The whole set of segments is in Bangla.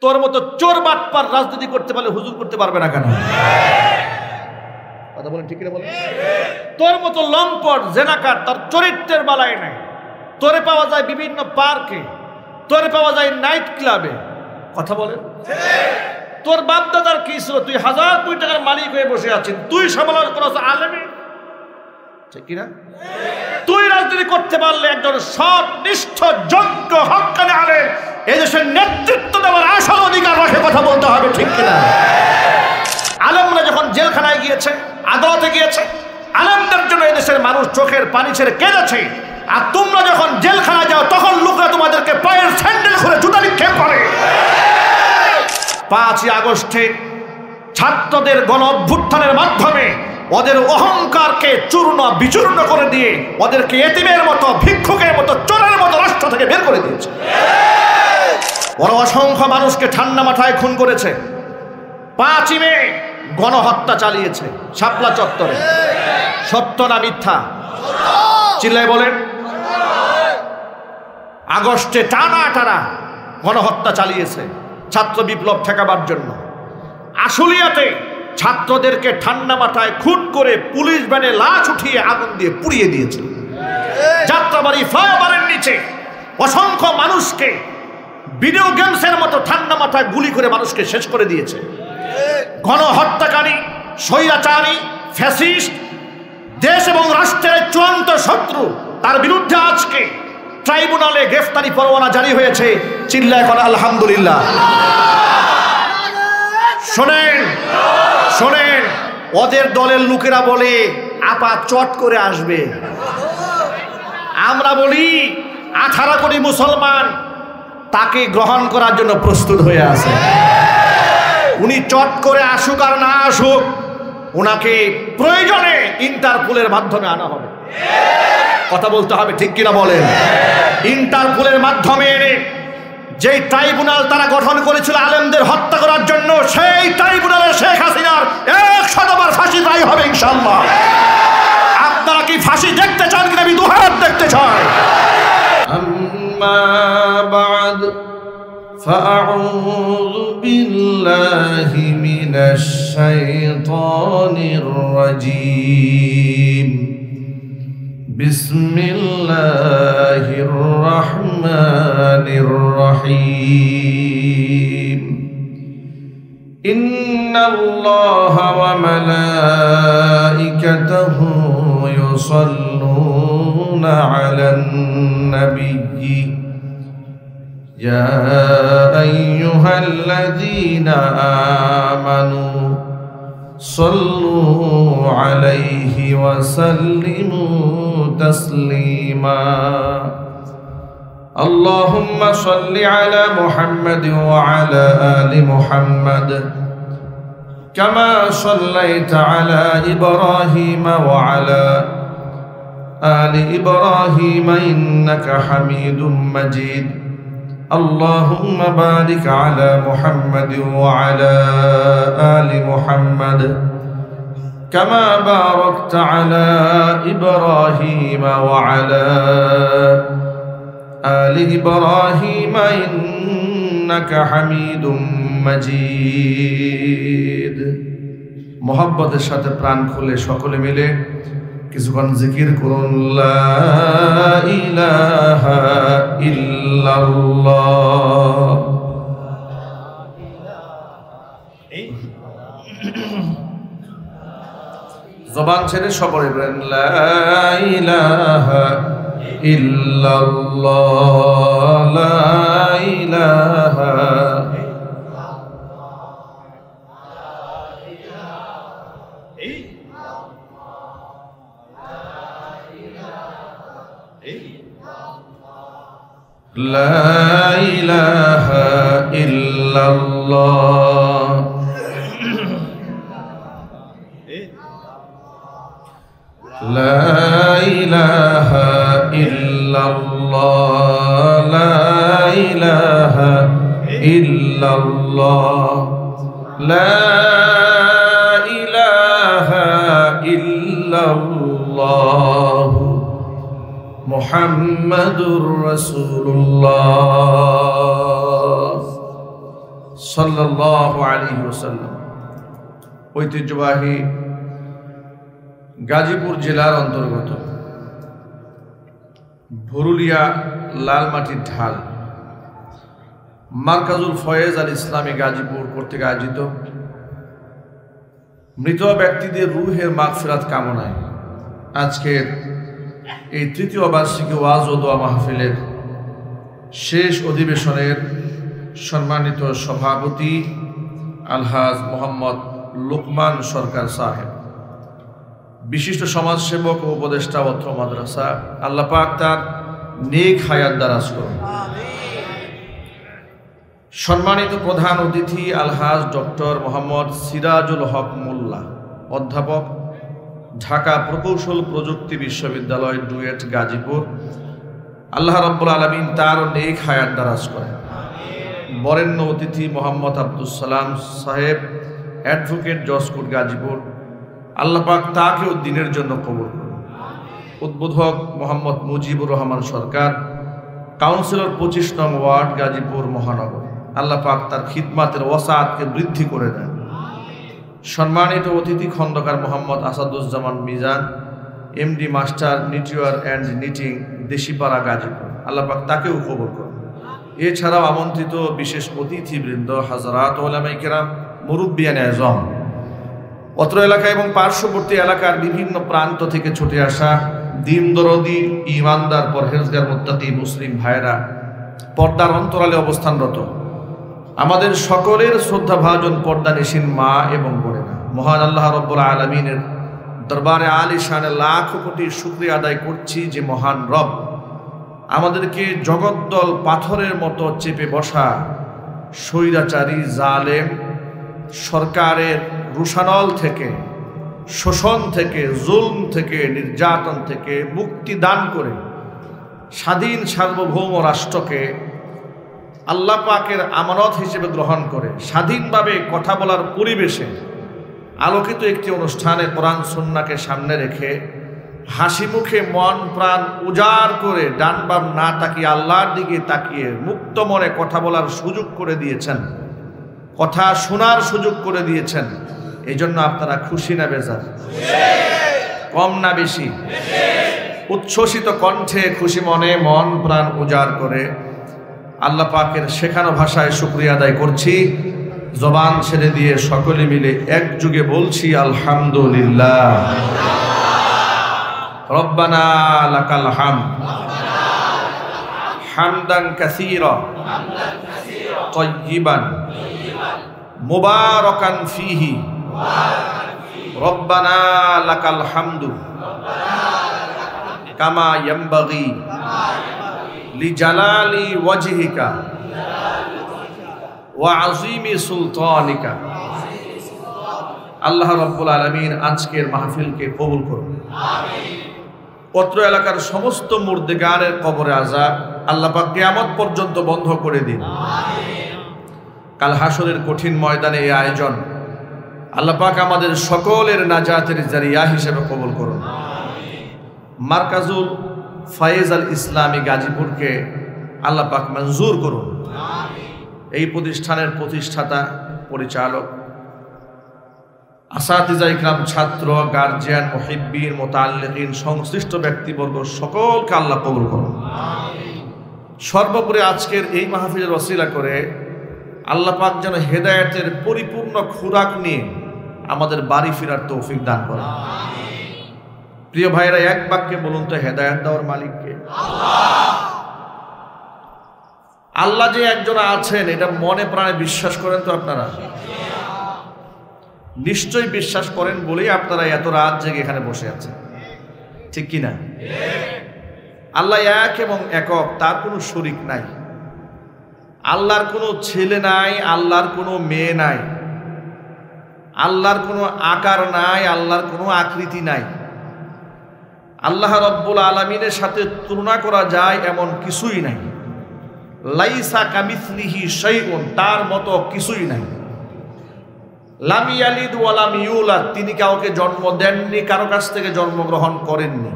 তোর মতো চোর বাটপার রাজনীতি করতে পারলে হুজুর করতে পারবে না কেন? কথা বলেন ঠিক না বলেন? তোর মতো লম্পট জেনাকার, তার চরিত্রের বালাই নাই। তোরে পাওয়া যায় বিভিন্ন পার্কে, তোরে পাওয়া যায় নাইট ক্লাবে। কথা বলেন। তোর বাপ দাদার কি ছিল? তুই হাজার কোটি টাকার মালিক হয়ে বসে আছিস, তুই সমালোচনা করছ আলেমে, ঠিক কিনা? তুই রাজনীতি করতে পারলে একজন সৎ নিষ্ঠ যোগ্য হক্কানি আলেম এই দেশের নেতৃত্ব দেওয়ার আসল অধিকার রাখে। কথা বলতে হবে, ঠিক কিনা? আলেমরা যখন জেলখানায় গিয়েছে, আদালতে গিয়েছে, আলেমদের জন্য এই দেশের মানুষ চোখের পানি ছেড়ে কেঁদেছে। আর তোমরা যখন জেলখানায় যাও তখন লোকরা তোমাদেরকে পায়ের স্যান্ডেল করে জুতা নিক্ষেপ করে। 5ই আগস্টে ছাত্রদের গণ অভ্যুত্থানের মাধ্যমে ওদের অহংকারকে চূর্ণ বিচূর্ণ করে দিয়ে ওদেরকে এতিমের মতো, ভিক্ষুকের মতো, চোরের মতো রাষ্ট্র থেকে বের করে দিয়েছে। ওরা অসংখ্য মানুষকে ঠান্ডা মাথায় খুন করেছে। 5ই মে গণহত্যা চালিয়েছে শাপলা চত্বরে। সত্য না মিথ্যা? চিল্লায় বলেন। আগস্টে টানা গণহত্যা চালিয়েছে ছাত্র বিপ্লব ঠেকাবার জন্য। আশুলিয়াতে ছাত্রদেরকে ঠান্ডা মাথায় খুন করে পুলিশ ভ্যানে লাশ উঠিয়ে আগুন দিয়ে পুড়িয়ে দিয়েছে। যাত্রাবাড়ি ফ্লাইওভারের নিচে অসংখ্য মানুষকে ভিডিও গেমসের মতো ঠান্ডা মাথায় গুলি করে মানুষকে শেষ করে দিয়েছে। গণহত্যাকারী, স্বৈরাচারী, ফ্যাসিস্ট, দেশ এবং রাষ্ট্রের চূড়ান্ত শত্রু, তার বিরুদ্ধে আজকে ট্রাইব্যুনালে গ্রেফতারি পরোয়ানা জারি হয়েছে। চিল্লায় করে আলহামদুলিল্লাহ। শোনেন শোনেন, ওদের দলের লোকেরা বলে আপা চট করে আসবে। আমরা বলি 18 কোটি মুসলমান তাকে গ্রহণ করার জন্য প্রস্তুত হয়ে আছে। উনি চট করে আসুক আর না আসুক, ওনাকে প্রয়োজনে ইন্টারপোলের মাধ্যমে আনা হবে। কথা বলতে হবে, ঠিক কিনা বলেন? ইন্টারপোলের মাধ্যমে এনে যেই ট্রাইব্যুনাল তারা গঠন করেছিল আলেমদের হত্যা করার জন্য, সেই ট্রাইব্যুনালে শেখ হাসিনার 100বার ফাঁসি রায় হবে ইনশাআল্লাহ। আপনারা কি ফাঁসি দেখতে চান কিনা? আমি দুহাত দেখতে চাই। আম্মা বা'দ ফাআউযু বিল্লাহি মিনাশ শাইতানির রাজীম। বিসমিল্লাহির রহমানির রহিম। ইন্নাল্লাহা ওয়া মালাইকাতাহু ইউসাল্লুনা আলান নাবিয়্যি ইয়া আইয়ুহাল্লাযীনা আমানু صلوا عليه وسلموا تسليما اللهم صل على محمد وعلى آل محمد كما صليت على إبراهيم وعلى آل إبراهيم إنك حميد مجيد اللهم بارك على محمد وعلى آل محمد كما باركت على إبراهيم وعلى آل إبراهيم إنك حميد مجيد মোহাব্বতের সাথে প্রাণ খুলে সকলে মিলে কিছুক্ষণ জিকির করুন। লা ইলাহা ইল্লাল্লাহ। জবান ছেড়ে সকলে বলেন লা ইলাহা ইল্লাল্লাহ, লা ইলাহা لا إله إلا الله لا إله إلا الله لا إله إلا الله لا إله إلا الله মুহাম্মাদুর রাসূলুল্লাহ সাল্লাল্লাহু আলাইহি ওয়াসাল্লাম ঐতিহ্যবাহী গাজীপুর জেলার অন্তর্গত ভুরুলিয়া লালমাটির ঢাল মার্কাজুল ফয়েজ আল ইসলামী গাজীপুর কর্তৃক আয়োজিত মৃত ব্যক্তিদের রূহের মাগফিরাত কামনায় আজকের এই তৃতীয় বার্ষিকী ওয়াজ ও দোয়া মাহফিলের শেষ অধিবেশনের সম্মানিত সভাপতি আলহাজ মোহাম্মদ লোকমান সরকার সাহেব, বিশিষ্ট সমাজসেবক ও উপদেষ্টা অত্র মাদ্রাসা, আল্লাহ পাক তার নেক হায়াত দারাজ করুন। সম্মানিত প্রধান অতিথি আলহাজ ডক্টর মোহাম্মদ সিরাজুল হক মোল্লা, অধ্যাপক, ঢাকা প্রকৌশল প্রযুক্তি বিশ্ববিদ্যালয় ডুয়েট গাজীপুর, আল্লাহ রাব্বুল আলামিন তার নেক হায়াত দারাজ করেন। বরেণ্য অতিথি মোহাম্মদ আব্দুল সালাম সাহেব, অ্যাডভোকেট, জজকোট গাজীপুর, আল্লাহ পাক তাকেও দিনের জন্য কবুল করুন। উদ্বোধক মোহাম্মদ মুজিবুর রহমান সরকার, কাউন্সিলর 25 নং ওয়ার্ড গাজীপুর মহানগর, আল্লাহ পাক তার খিদমাতের ওয়াসাআতকে বৃদ্ধি করে দেন। সম্মানিত অতিথি Khandakar Mohammad Asaduzzaman Mizan, MD master knitwear and knitting, Deshipara Gazipur, Allah পাক তাকেও কবুল করুন। এছাড়াও আমন্ত্রিত বিশেষ অতিথিবৃন্দ, হাজরাত ওলামায়ে কেরাম, মুরব্বিয়ানে আযম, অত্র এলাকা এবং পার্শ্ববর্তী এলাকার বিভিন্ন প্রান্ত থেকে ছুটে আসা দিন দরদি, ইমানদার, পরহেজগার, মুত্তাকি মুসলিম ভাইরা, পর্দার অন্তরালে অবস্থানরত আমাদের সকলের শ্রদ্ধাভাজন পর্দানিশীন মা এবং বোনেরা, মহান আল্লাহ রাব্বুল আলামিনের দরবারে আলিশানে লাখ কোটি শুকরিয়া আদায় করছি যে মহান রব আমাদেরকে জগদ্দল পাথরের মতো চেপে বসা স্বৈরাচারী জালেম সরকারের রুশানল থেকে, শোষণ থেকে, জুলম থেকে, নির্যাতন থেকে মুক্তি দান করে স্বাধীন সার্বভৌম রাষ্ট্রকে আল্লাহ পাকের আমানত হিসেবে গ্রহণ করে স্বাধীনভাবে কথা বলার পরিবেশে আলোকিত একটি অনুষ্ঠানে কোরআন সুন্নাহকে সামনে রেখে হাসি মুখে মন প্রাণ উজাড় করে ডান বাম না তাকিয়ে আল্লাহর দিকে তাকিয়ে মুক্ত মনে কথা বলার সুযোগ করে দিয়েছেন, কথা শোনার সুযোগ করে দিয়েছেন। এই জন্য আপনারা খুশি না বেজার? কম না বেশি? উচ্ছ্বসিত কণ্ঠে খুশি মনে মন প্রাণ উজাড় করে আল্লাহ পাকের শেখানো ভাষায় শুকরিয়া আদায় করছি। জবান ছেড়ে দিয়ে সকলে মিলে একযোগে বলছি আলহামদুলিল্লাহ। রব্বানা লাকাল হামদ হামদান কাসীরা তাইয়িবান মুবারাকান ফীহি রব্বানা লাকাল হামদু কামা ইয়ানবাগি লিজালালি ওয়াজহিকা ওয়া আযীমি সুলতানিকা। আল্লাহ রাব্বুল আলামিন আজকের মাহফিলকে কবুল করুন। অত্র এলাকার সমস্ত মুর্দেগানের কবরে আযাব আল্লাহ পাক কিয়ামত পর্যন্ত বন্ধ করে দিন। কাল হাসরের কঠিন ময়দানে এই আয়োজন আল্লাহ পাক আমাদের সকলের নাজাতের জারিয়া হিসেবে কবুল করুন। মার্কাজুল ফয়েজ আল ইসলামী গাজীপুরকে আল্লাহ পাক মঞ্জুর করুন। এই প্রতিষ্ঠানের প্রতিষ্ঠাতা, পরিচালক, আসাতিজা ইকরাম, ছাত্র, গার্জিয়ান, মুহিব্বিন, মুতাআল্লিকিন, সংশ্লিষ্ট ব্যক্তিবর্গ সকলকে আল্লাহ কবুল করুন। সর্বোপরি আজকের এই মাহফিলের ওসিলা করে আল্লাহ পাক যেন হেদায়েতের পরিপূর্ণ খুরাক নিয়ে আমাদের বাড়ি ফেরার তৌফিক দান করেন। প্রিয় ভাইরা, এক বাক্যে বলুন তো, হেদায়েত দেওয়ার মালিক কে? আল্লাহ যে একজন আছেন এটা মনে প্রাণে বিশ্বাস করেন তো আপনারা? নিশ্চয়ই বিশ্বাস করেন বলেই আপনারা এত রাত জেগে এখানে বসে আছেন, ঠিক কিনা? আল্লাহ এক এবং একক, তার কোনো শরীক নাই। আল্লাহর কোনো ছেলে নাই, আল্লাহর কোনো মেয়ে নাই, আল্লাহর কোনো আকার নাই, আল্লাহর কোনো আকৃতি নাই। আল্লাহ রাব্বুল আলামিনের সাথে তুলনা করা যায় এমন কিছুই নাই। লাইসা কামিসলিহি শাইউন, তার মতো কিছুই নাই। লাম ইয়ালিদ ওয়া লাম ইউলাদ, তিনি কাউকে জন্ম দেননি, কারো কাছ থেকে জন্মগ্রহণ করেননি।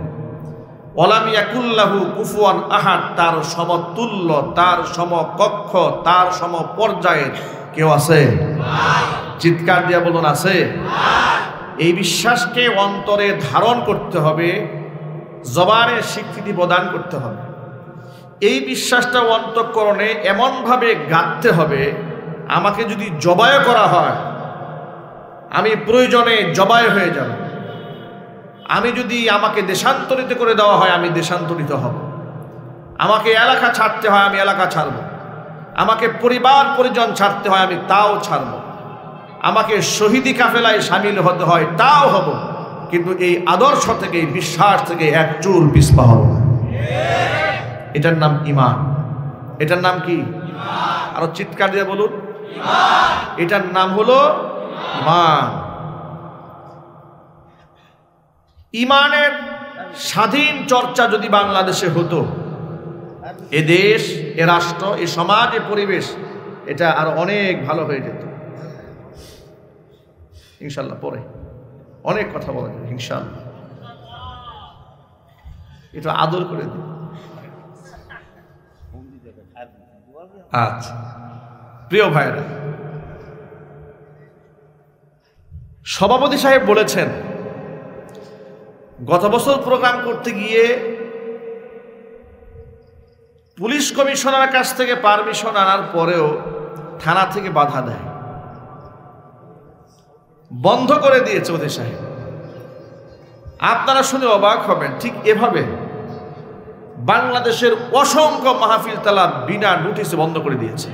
ওয়া লাম ইয়াকুল্লাহু কুফুয়ান আহাদ, তার সমতুল্য, তার সমকক্ষ, তার সমপর্যায়ের কেউ আছে? চিৎকার দিয়ে বলুন আছে। এই বিশ্বাসকে অন্তরে ধারণ করতে হবে, জবানে স্বীকৃতি প্রদান করতে হবে। এই বিশ্বাসটা অন্তঃকরণে এমনভাবে গাঁথতে হবে, আমাকে যদি জবাই করা হয় আমি প্রয়োজনে জবাই হয়ে যাব। আমি যদি আমাকে দেশান্তরিত করে দেওয়া হয় আমি দেশান্তরিত হব। আমাকে এলাকা ছাড়তে হয় আমি এলাকা ছাড়ব। আমাকে পরিবার পরিজন ছাড়তে হয় আমি তাও ছাড়ব। আমাকে শহীদি কাফেলায় সামিল হতে হয় তাও হব। কিন্তু এই আদর্শ থেকে, এই বিশ্বাস থেকে এক চুল পিছপা হব না। এটার নাম ঈমান। এটার নাম কি? আরো চিৎকার দিয়ে বলুন, এটার নাম হলো ঈমান। ঈমানের স্বাধীন চর্চা যদি বাংলাদেশে হতো, এ দেশ, এ রাষ্ট্র, এ সমাজ, এ পরিবেশ, এটা আরো অনেক ভালো হয়ে যেত ইনশাল্লাহ। পরে অনেক কথা বলা যাবে ইনশাল্লাহ। এটা আদর করে দিন। আচ্ছা প্রিয় ভাইরা, সভাপতি সাহেব বলেছেন গত বছর প্রোগ্রাম করতে গিয়ে পুলিশ কমিশনারের কাছ থেকে পারমিশন আনার পরেও থানা থেকে বাধা দেয়, বন্ধ করে দিয়েছে ওদের সাহেব। আপনারা শুনে অবাক হবেন, ঠিক এভাবে বাংলাদেশের অসংখ্য মাহফিল তালা বিনা নোটিশে বন্ধ করে দিয়েছে।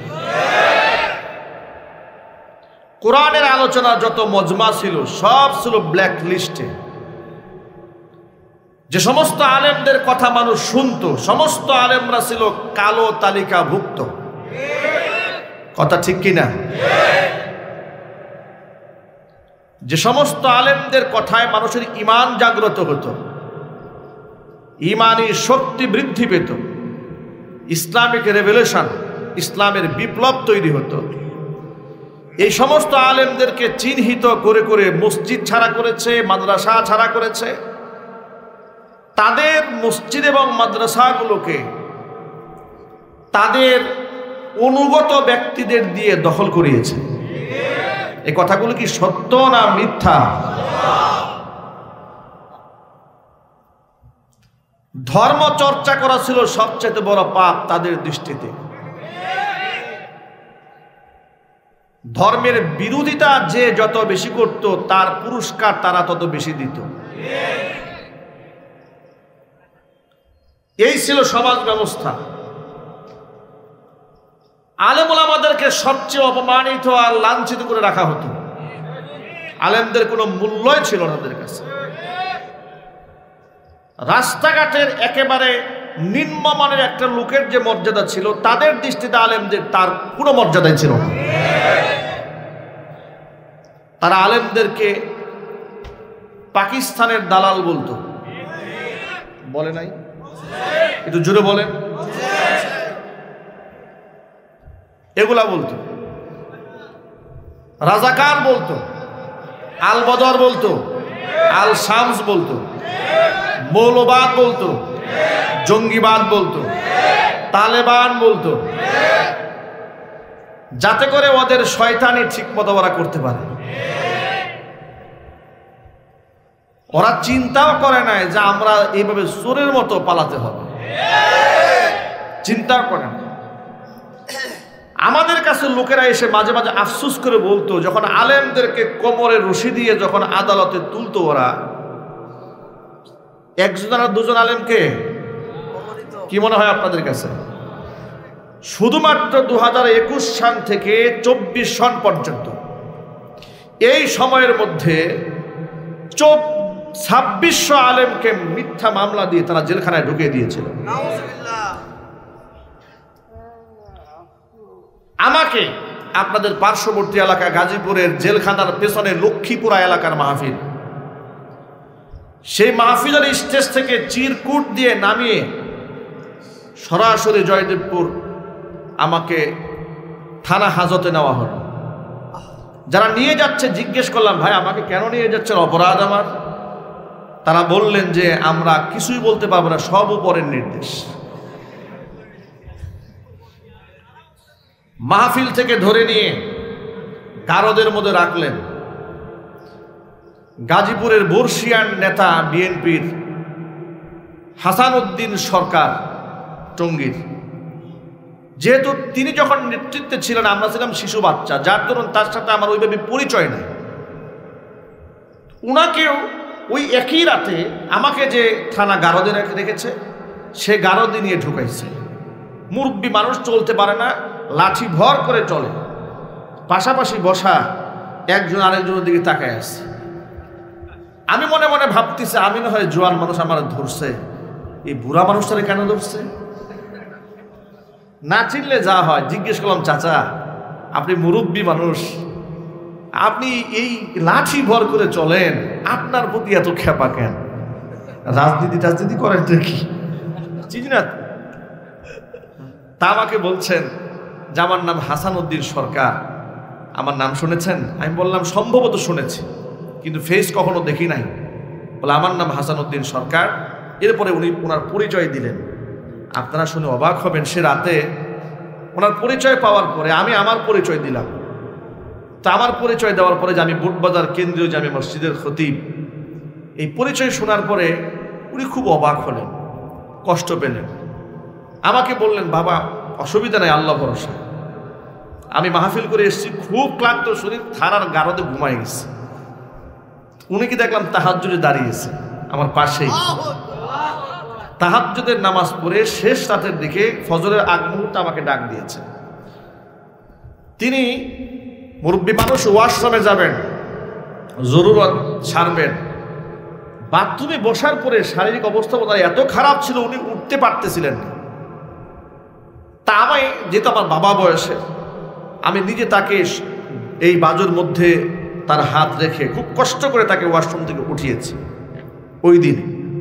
কোরআনের আলোচনা যত মজমা ছিল সব ছিল ব্ল্যাক লিস্টে। যে সমস্ত আলেমদের কথা মানুষ শুনতো, সমস্ত আলেমরা ছিল কালো তালিকাভুক্ত। কথা ঠিক কিনা? যে সমস্ত আলেমদের কথায় মানুষের ঈমান জাগ্রত হতো, ঈমানী শক্তি বৃদ্ধি পেত, ইসলামিক রেভলিউশন, ইসলামের বিপ্লব তৈরি হতো, এই সমস্ত আলেমদেরকে চিহ্নিত করে করে মসজিদ ছাড়া করেছে, মাদ্রাসা ছাড়া করেছে। তাদের মসজিদ এবং মাদ্রাসাগুলোকে তাদের অনুগত ব্যক্তিদের দিয়ে দখল করিয়েছে। এই কথাগুলো কি সত্য না মিথ্যা? ধর্ম চর্চা করা ছিল সবচেয়ে বড় পাপ তাদের দৃষ্টিতে। ধর্মের বিরোধিতা যে যত বেশি করত তার পুরস্কার তারা তত বেশি দিত। এই ছিল সমাজ ব্যবস্থা। আলেম ওলামাদেরকে সবচেয়ে অপমানিত আর লাঞ্ছিত করে রাখা হতো। আলেমদের কোনো মূল্যই ছিল না তাদের কাছে। রাস্তাঘাটের একেবারে নিম্নমানের একটা লোকের যে মর্যাদা ছিল, তাদের দৃষ্টিতে আলেমদের তার কোনো মর্যাদাই ছিল না। তারা আলেমদেরকে পাকিস্তানের দালাল বলতো। বলে নাই? একটু জোরে বলেন। এগুলা বলতো, রাজাকার বলতো, আল বদর বলতো, আল শামস বলতো, মৌলবাদ বলতো, জঙ্গিবাদ বলতো, তালেবান বলতো, যাতে করে ওদের শয়তানি ঠিক মতো ওরা করতে পারে। ওরা চিন্তাও করে নাই যে আমরা এইভাবে চোরের মতো পালাতে হবে, চিন্তাও করে না। আমাদের কাছে লোকেরা এসে মাঝে মাঝে আফসোস করে বলতো, যখন আলেমদেরকে কোমরে রশি দিয়ে যখন আদালতে তুলতো, ওরা একজন আর দুজন আলেমকে, কি মনে হয় আপনাদের কাছে? শুধুমাত্র 2021 সাল থেকে 24 সন পর্যন্ত এই সময়ের মধ্যে 2600 আলেমকে মিথ্যা মামলা দিয়ে তারা জেলখানায় ঢুকিয়ে দিয়েছিল। আমাকে আপনাদের পার্শ্ববর্তী এলাকা গাজীপুরের জেলখানার পেছনে লক্ষ্মীপুরা এলাকার মাহফিল, সেই মাহফিলের স্টেজ থেকে চিরকুট দিয়ে নামিয়ে সরাসরি জয়দেবপুর আমাকে থানা হাজতে নেওয়া হলো। যারা নিয়ে যাচ্ছে জিজ্ঞেস করলাম, ভাই আমাকে কেন নিয়ে যাচ্ছেন, অপরাধ আমার? তারা বললেন যে আমরা কিছুই বলতে পারবো না, সব উপরের নির্দেশ। মাহফিল থেকে ধরে নিয়ে গারদের মধ্যে রাখলেন। গাজীপুরের বর্ষিয়ান নেতা বিএনপির হাসানউদ্দিন সরকার টঙ্গীর, যেহেতু তিনি যখন নেতৃত্বে ছিলেন আমরা ছিলাম শিশু বাচ্চা, যার দরুন তার সাথে আমার ওইভাবে পরিচয় নেই। উনাকেও ওই একই রাতে আমাকে যে থানা গারদে রেখেছে সে গারদে নিয়ে ঢুকাইছে। মুরব্বী মানুষ চলতে পারে না, লাঠি ভর করে চলে, পাশাপাশি বসা, একজন আরেকজনের দিকে তাকায় আছে। আমি মনে মনে ভাবতেছি আমি না হয় জোয়ান মানুষ আমার ধরছে, এই বুড়া মানুষটারে কেন ধরছে? না চিনলে যা হয়, জিজ্ঞেস করলাম চাচা আপনি মুরব্বী মানুষ, আপনি এই লাঠি ভর করে চলেন, আপনার প্রতি এত খেপা কেন? রাজনীতি করেন তো কি চিনি না? তা আমাকে বলছেন যে আমার নাম হাসানউদ্দিন সরকার, আমার নাম শুনেছেন? আমি বললাম সম্ভবত শুনেছি, কিন্তু ফেস কখনো দেখি নাই। বলে আমার নাম হাসানউদ্দিন সরকার। এরপরে উনি ওনার পরিচয় দিলেন। আপনারা শুনে অবাক হবেন, সে রাতে ওনার পরিচয় পাওয়ার পরে আমি আমার পরিচয় দিলাম। তা আমার পরিচয় দেওয়ার পরে যে আমি বুটবাজার কেন্দ্রীয় জামে মসজিদের খতিব, এই পরিচয় শোনার পরে উনি খুব অবাক হলেন, কষ্ট পেলেন। আমাকে বললেন বাবা অসুবিধা নেই, আল্লাহ ভরসা। আমি মাহফিল করে এসেছি, খুব ক্লান্ত শরীর, থানার গারদে ঘুমাই গেছে। উনি কি দেখলাম তাহাজ্জুদে দাঁড়িয়েছে আমার পাশেই। তাহাজ্জুদের নামাজ পড়ে শেষ রাতের দিকে ফজরের আগ মুহূর্তে আমাকে ডাক দিয়েছে। তিনি মুরব্বী মানুষ, ওয়াশরুমে যাবেন, জরুরত সারবেন, বাথরুমে বসার পরে শারীরিক অবস্থা বোধ এত খারাপ ছিল উনি উঠতে পারতেছিলেন না। তা আমায় যেহেতু আমার বাবা বয়সে, আমি নিজে তাকে এই বাজুর মধ্যে তার হাত রেখে খুব কষ্ট করে তাকে ওয়াশরুম থেকে উঠিয়েছি।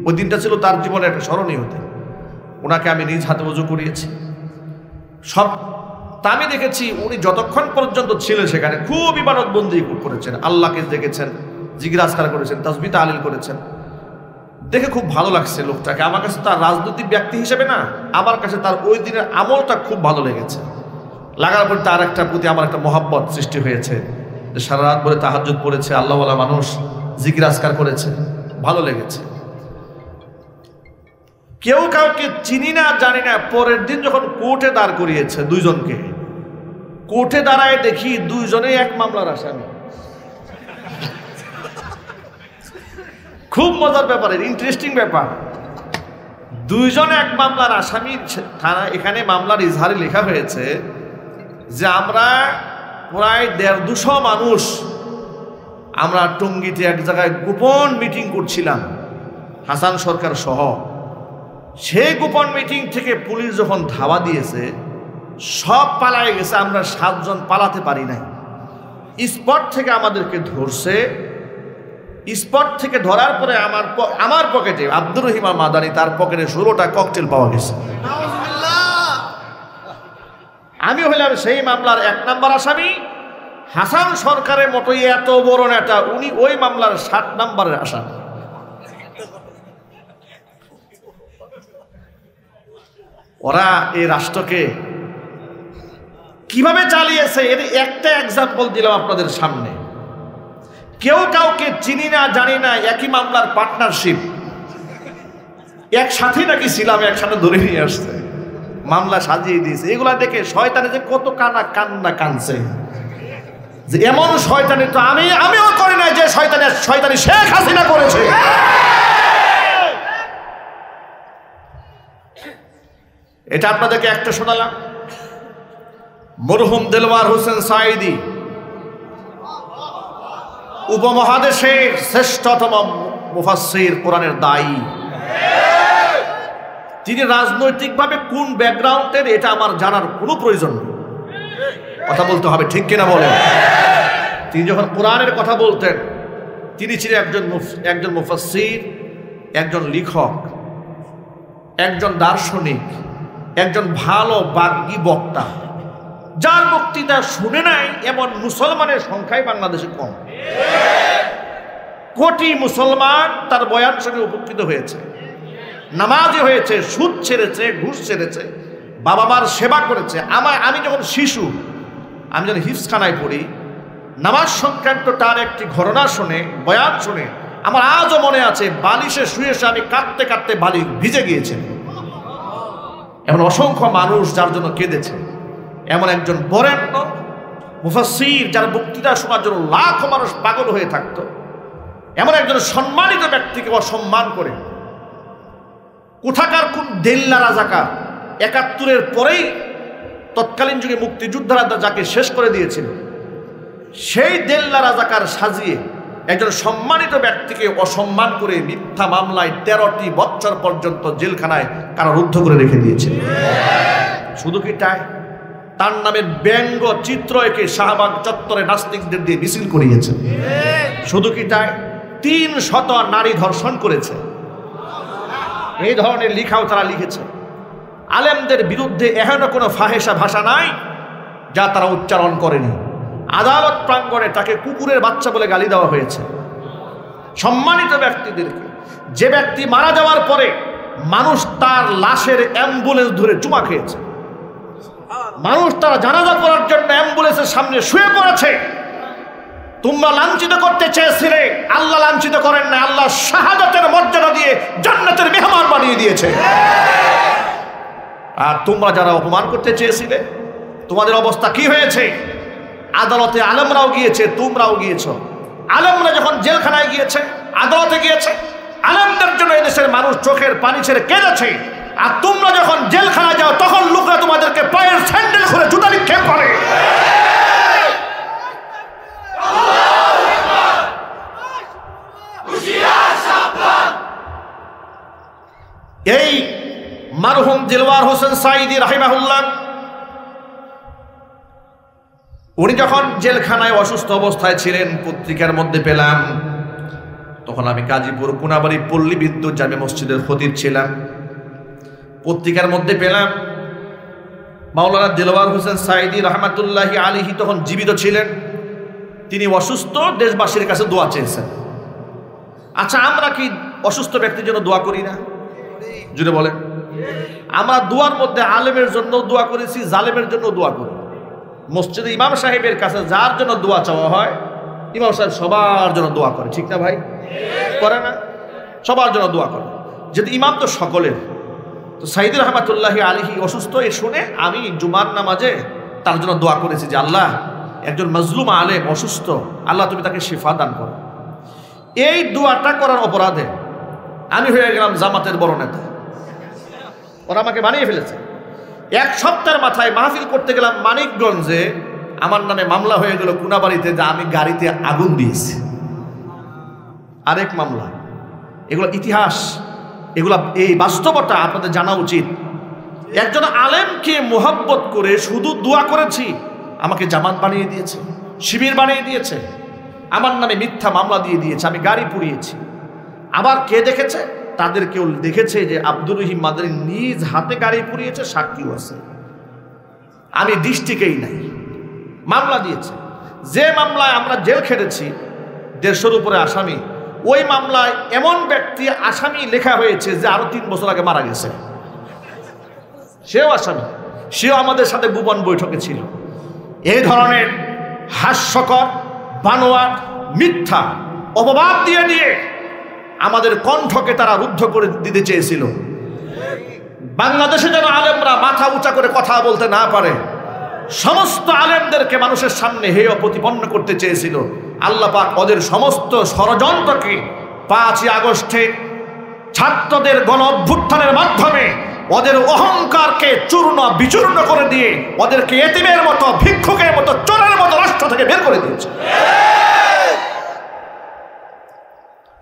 ওই দিনটা ছিল তার জীবনে একটা স্মরণীয় দিন। ওনাকে আমি নিজ হাতে ওযু করিয়েছি সব। তা আমি দেখেছি উনি যতক্ষণ পর্যন্ত ছিলেন সেখানে খুব ইবাদতবন্দি করেছেন, আল্লাহকে দেখেছেন, জিকির আজকার করেছেন, তাসবিহ তাহলিল করেছেন। দেখে খুব ভালো লাগছে লোকটাকে। আমার কাছে তার রাজনৈতিক ব্যক্তি হিসেবে না, আমার কাছে তার ওই দিনের আমলটা খুব ভালো লেগেছে। লাগার পর তার একটা প্রতি আমার একটা মহব্বত সৃষ্টি হয়েছে, যে সারা রাত ভরে তাহাজ্জুদ পড়েছে, আল্লাহওয়ালা মানুষ, জিকির আজকার করেছে, ভালো লেগেছে। কেউ কাউকে চিনি না জানি না, পরের দিন যখন কোর্টে দাঁড় করিয়েছে দুইজনকে, কোর্টে দাঁড়ায় দেখি দুইজনেই এক মামলার আসামি। খুব মজার ব্যাপার, ইন্টারেস্টিং ব্যাপার। দুইজন এক মামলার আসামি। থানা এখানে মামলার ইজহারে লেখা হয়েছে যে আমরা প্রায় 150 মানুষ আমরা টঙ্গীতে এক জায়গায় গোপন মিটিং করছিলাম হাসান সরকার সহ। সেই গোপন মিটিং থেকে পুলিশ যখন ধাওয়া দিয়েছে সব পালায় গেছে, আমরা 7 জন পালাতে পারি নাই। স্পট থেকে আমাদেরকে ধরছে। স্পট থেকে ধরার পরে আমার পকেটে আব্দুর রহিম মাদানি, তার পকেটে 16টা ককটেল পাওয়া গেছে। আমি হইলাম সেই মামলার 1 নম্বর আসামি। হাসান সরকারের মতোই এত বড় নেতা, উনি ওই মামলার 7 নম্বরের আসামি। ওরা এই রাষ্ট্রকে কিভাবে চালিয়েছে এর একটা এক্সাম্পল দিলাম আপনাদের সামনে। কেউ কাউকে চিনি না জানি না, একই মামলার পার্টনারশিপ, একসাথে নাকি ছিলাম, একসাথে ধরে নিয়ে আসছে, মামলা সাজিয়ে দিয়েছে। এগুলা দেখে শয়তানে যে কত কান্না কানছে, যে এমন শয়তানি তো আমিও করি না যে শয়তানি শেখ হাসিনা করেছে। এটা আপনাদেরকে একটা শোনালাম। মরহুম দেলওয়ার হোসেন সাঈদী উপমহাদেশের শ্রেষ্ঠতম মুফাসসির, কোরআনের দায়ী। তিনি রাজনৈতিকভাবে কোন ব্যাকগ্রাউন্ডের এটা আমার জানার কোনো প্রয়োজন নেই, কথা বলতে হবে, ঠিক কিনা বলেন? তিনি যখন কোরআনের কথা বলতেন, তিনি ছিলেন একজন মুফাসসির, একজন লেখক, একজন দার্শনিক, একজন ভালো বাগ্মী বক্তা। যার বক্তৃতা শুনে নাই এমন মুসলমানের সংখ্যাই বাংলাদেশে কম। কোটি মুসলমান তার বয়ান শুনে উপকৃত হয়েছে, নামাজি হয়েছে, সুদ ছেড়েছে, ঘুষ ছেড়েছে, বাবা মার সেবা করেছে। আমি যখন শিশু, আমি যখন হিফজখানায় পড়ি, নামাজ সংক্রান্ত তার একটি ঘটনা শুনে, বয়ান শুনে আমার আজও মনে আছে, বালিশে শুয়ে আমি কাঁদতে কাঁদতে বালি ভিজে গিয়েছে। এমন অসংখ্য মানুষ যার জন্য কেঁদেছে। এমন একজন বরেণ্য মুফাসসির যার বক্তৃতা শোনার জন্য লাখো মানুষ পাগল হয়ে থাকত, এমন একজন সম্মানিত ব্যক্তিকে অসম্মান করে কোথাকার কোন দেল্লা রাজাকার ৭১-এর পরেই তৎকালীন যুগে মুক্তিযোদ্ধারা যাকে শেষ করে দিয়েছিল, সেই দেল্লা রাজাকার সাজিয়ে একজন সম্মানিত ব্যক্তিকে অসম্মান করে মিথ্যা মামলায় ১৩টি বছর পর্যন্ত জেলখানায় কারারুদ্ধ করে রেখে দিয়েছিল। শুধু কি তাই, তার নামে ব্যঙ্গ চিত্র এঁকে শাহবাগ চত্বরে নাস্তিকদের দিয়ে মিছিল করিয়েছে। শুধু কি তাই, ৩০০ নারী ধর্ষণ করেছে। এই ধরনের লিখাও তারা লিখেছে। আলেমদের বিরুদ্ধে এখনো কোনো ফাহেসা ভাষা নাই যা তারা উচ্চারণ করেনি। আদালত প্রাঙ্গণে তাকে কুকুরের বাচ্চা বলে গালি দেওয়া হয়েছে। সম্মানিত ব্যক্তিদেরকে, যে ব্যক্তি মারা যাওয়ার পরে মানুষ তার লাশের অ্যাম্বুলেন্স ধরে চুমা খেয়েছে, মানুষ তারা জানাজা করার জন্য অ্যাম্বুলেন্সের সামনে শুয়ে পড়েছে, তোমরা লাঞ্ছিত করতে চেয়েছিলে, আল্লাহ লাঞ্ছিত করেন না, আল্লাহ শাহাদাতের মর্যাদা দিয়ে জান্নাতের মেহমান বানিয়ে দিয়েছে। আর তোমরা যারা অপমান করতে চেয়েছিলে, তোমাদের অবস্থা কি হয়েছে? আদালতে আলেমরাও গিয়েছে, তোমরাও গিয়েছ। আলেমরা যখন জেলখানায় গিয়েছে, আদালতে গিয়েছে, আলেমদের জন্য এদেশের মানুষ চোখের পানি ছেড়ে কেঁদেছে। আর তোমরা যখন জেলখানায় যাও, তখন লোকরা তোমাদেরকে পায়ের স্যান্ডেল করে জুতা নিক্ষেপ করে। এই মারহুম দিলওয়ার হোসেন সাঈদী রাহিমাহুল্লাহ, উনি যখন জেলখানায় অসুস্থ অবস্থায় ছিলেন, পত্রিকার মধ্যে পেলাম, তখন আমি গাজীপুর কোনাবাড়ি পল্লী বিদ্যুৎ জামে মসজিদের খতিব ছিলাম। পত্রিকার মধ্যে পেলাম মাওলানা দিলওয়ার হোসেন সাঈদী রহমাতুল্লাহি আলাইহি তখন জীবিত ছিলেন, তিনি অসুস্থ, দেশবাসীর কাছে দোয়া চেয়েছেন। আচ্ছা, আমরা কি অসুস্থ ব্যক্তির জন্য দোয়া করি না? জুড়ে বলেন। আমরা দোয়ার মধ্যে আলেমের জন্য দোয়া করেছি, জালেমের জন্য দোয়া করি। মসজিদে ইমাম সাহেবের কাছে যার জন্য দোয়া চাওয়া হয়, ইমাম সাহেব সবার জন্য দোয়া করে, ঠিক না ভাই? করে না? সবার জন্য দোয়া করে, যেহেতু ইমাম তো সকলের। তো সাঈদী রহমাতুল্লাহি আলাইহি অসুস্থ, এ শুনে আমি জুমার নামাজে তার জন্য দোয়া করেছি যে আল্লাহ, একজন মাজলুম আলেম অসুস্থ, আল্লাহ তুমি তাকে শিফা দান করো। এই দোয়াটা করার অপরাধে আমি হয়ে গেলাম জামাতের বড় নেতা। ওরা আমাকে বানিয়ে ফেলেছে। এক সপ্তাহের মাথায় মাহফিল করতে গেলাম মানিকগঞ্জে, আমার নামে মামলা হয়ে গেল কোনাবাড়িতে যে আমি গাড়িতে আগুন দিয়েছি। আরেক মামলা। এগুলো ইতিহাস, এগুলো এই বাস্তবতা আপনাদের জানা উচিত। একজন আলেমকে মোহাব্বত করে শুধু দোয়া করেছি, আমাকে জামাত বানিয়ে দিয়েছে, শিবির বানিয়ে দিয়েছে, আমার নামে মিথ্যা মামলা দিয়ে দিয়েছে, আমি গাড়ি পুড়িয়েছি। আবার কে দেখেছে? তাদের কেউ দেখেছে যে আব্দুর রহিম মাদানী নিজ হাতে গাড়ি পুড়িয়েছে, সাক্ষীও আছে। আমি দৃষ্টিকেই নাই, মামলা দিয়েছে। যে মামলায় আমরা জেল খেটেছি, 150 উপরে আসামি, ওই মামলায় এমন ব্যক্তি আসামি লেখা হয়েছে যে আরো 3 বছর আগে মারা গেছে, সেও আসামি, সেও আমাদের সাথে গোপন বৈঠকে ছিল। এই ধরনের হাস্যকর, বানোয়াট, মিথ্যা অপবাদ দিয়ে দিয়ে আমাদের কণ্ঠকে তারা রুদ্ধ করে দিতে চেয়েছিল। বাংলাদেশে যেন আলেমরা মাথা উঁচা করে কথা বলতে না পারে, সমস্ত আলেমদেরকে মানুষের সামনে হেয় প্রতিপন্ন করতে চেয়েছিল। আল্লাহ পাক ওদের সমস্ত ষড়যন্ত্রকে 5ই আগস্টে ছাত্রদের গণ অভ্যুত্থানের মাধ্যমে ওদের অহংকারকে চূর্ণ বিচূর্ণ করে দিয়ে ওদেরকে এতিমের মতো, ভিক্ষুকের মতো, চোরের মতো রাষ্ট্র থেকে বের করে দিয়েছে।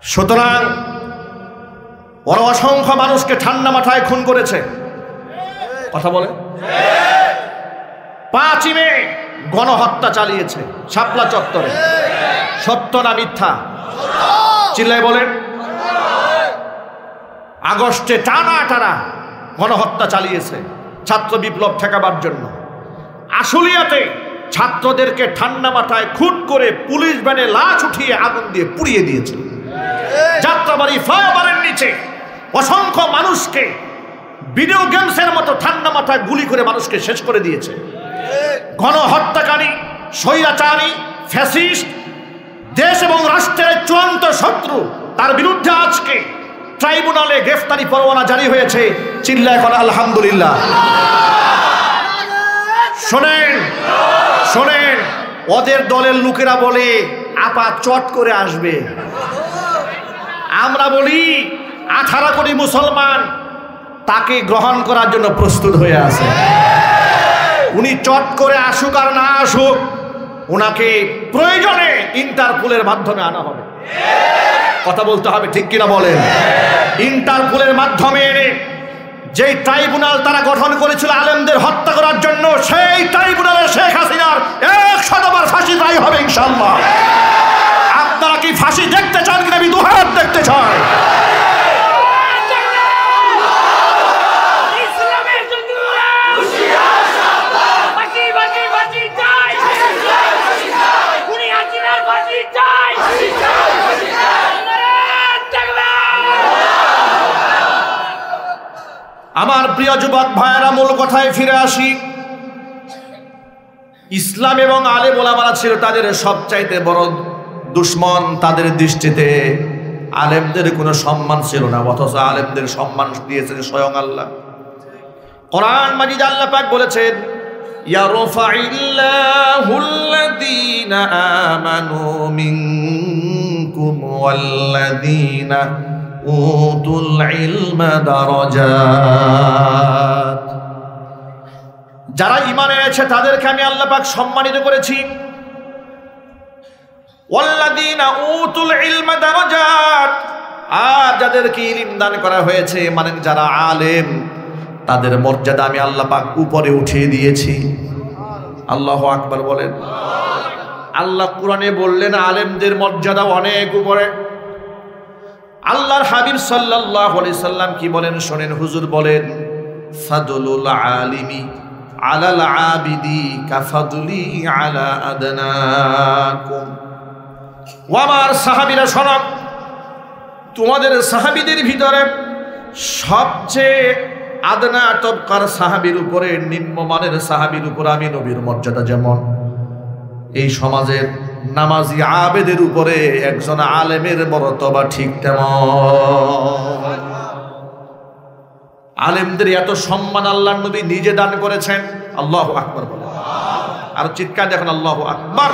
সুতরাং ওরা অসংখ্য মানুষকে ঠান্ডা মাথায় খুন করেছে। কথা বলে। 5ই মে গণহত্যা চালিয়েছে শাপলা চত্বরে। সত্য না মিথ্যা? চিল্লায় বলেন। আগস্টে টানা টানা গণহত্যা চালিয়েছে ছাত্র বিপ্লব ঠেকাবার জন্য। আশুলিয়াতে ছাত্রদেরকে ঠান্ডা মাথায় খুন করে পুলিশ ভ্যানে লাশ উঠিয়ে আগুন দিয়ে পুড়িয়ে দিয়েছে। যাত্রাবাড়ি ফ্লাইওভারের নিচে অসংখ্য মানুষকে ভিডিও গেমসের মতো ঠান্ডা মাথায় গুলি করে মানুষকে শেষ করে দিয়েছে। গণহত্যাকারী, স্বৈরাচারী, ফ্যাসিস্ট, দেশ এবং রাষ্ট্রের চূড়ান্ত শত্রু, তার বিরুদ্ধে আজকে ট্রাইব্যুনালে গ্রেফতারি পরোয়ানা জারি হয়েছে। চিল্লায় এখন আলহামদুলিল্লাহ। শোনেন শোনেন, ওদের দলের লোকেরা বলে আপা চট করে আসবে, আমরা বলি 18 কোটি মুসলমান তাকে গ্রহণ করার জন্য প্রস্তুত হয়ে আছে। উনি চট করে আসুক আর না আসুক, ওনাকে প্রয়োজনে ইন্টারপোলের মাধ্যমে আনা হবে। কথা বলতে হবে, ঠিক কিনা বলেন? ইন্টারপোলের মাধ্যমে এনে যেই ট্রাইব্যুনাল তারা গঠন করেছিল আলেমদের হত্যা করার জন্য, সেই ট্রাইব্যুনালে শেখ হাসিনার 100 বার ফাঁসি রায় হবে ইনশাআল্লাহ। আপনারা কি ফাঁসি দেখতে চান কিনা? আমি দুহাত দেখতে চাই। আমার প্রিয় যুবক ভাইয়েরা, মূল কথায় ফিরে আসি। ইসলাম এবং আলেম ওলামারা ছিল তাদের সবচাইতে বড় দুশ্মন। তাদের দৃষ্টিতে আলেমদের কোনো সম্মান ছিল না, অথচ আলেমদের সম্মান দিয়েছেন স্বয়ং আল্লাহ। কোরআন মাজিদ আল্লাহ পাক বলেছেন, ইয়ারফাইল্লাহুল্লাযীনা আমানু মিনকুম ওয়াল্লাযীনা উতুল ইলমা দারাজাত। যারা ঈমান এনেছে তাদেরকে আমি আল্লাহ পাক সম্মানিত করেছি। ওয়াল্লাযীনা উতুল ইলমা দারাজাত, আর যাদেরকে ইলম দান করা হয়েছে, মানে যারা আলেম, তাদের মর্যাদা আমি আল্লাহ পাক উপরে উঠিয়ে দিয়েছি। আল্লাহু আকবার বলেন। আল্লাহ কোরআনে বললেন আলেমদের মর্যাদা অনেক উপরে। আল্লাহর হাবিব সাল্লাল্লাহু আলাইহি সাল্লাম কি বলেন শোনেন। হুজুর বলেন, ফাদলুল আলিমি আলাল আবিদি কাফাদুলি আলা আদনাকুম। ও আমার সাহাবীরা শোনো, তোমাদের সাহাবীদের ভিতরে সবচেয়ে আদনা তবকার সাহাবীর উপরে, নিম্নমানের সাহাবীর উপরে আমি নবীর মর্যাদা যেমন, এই সমাজের নামাজি আবেদের উপরে একজন আলেমের মর্তবা ঠিক তেমন। আলেমদের এত সম্মান আল্লাহর নবী নিজে দান করেছেন। আল্লাহু আকবার বলেন, আর চিৎকার দেখুন আল্লাহু আকবার।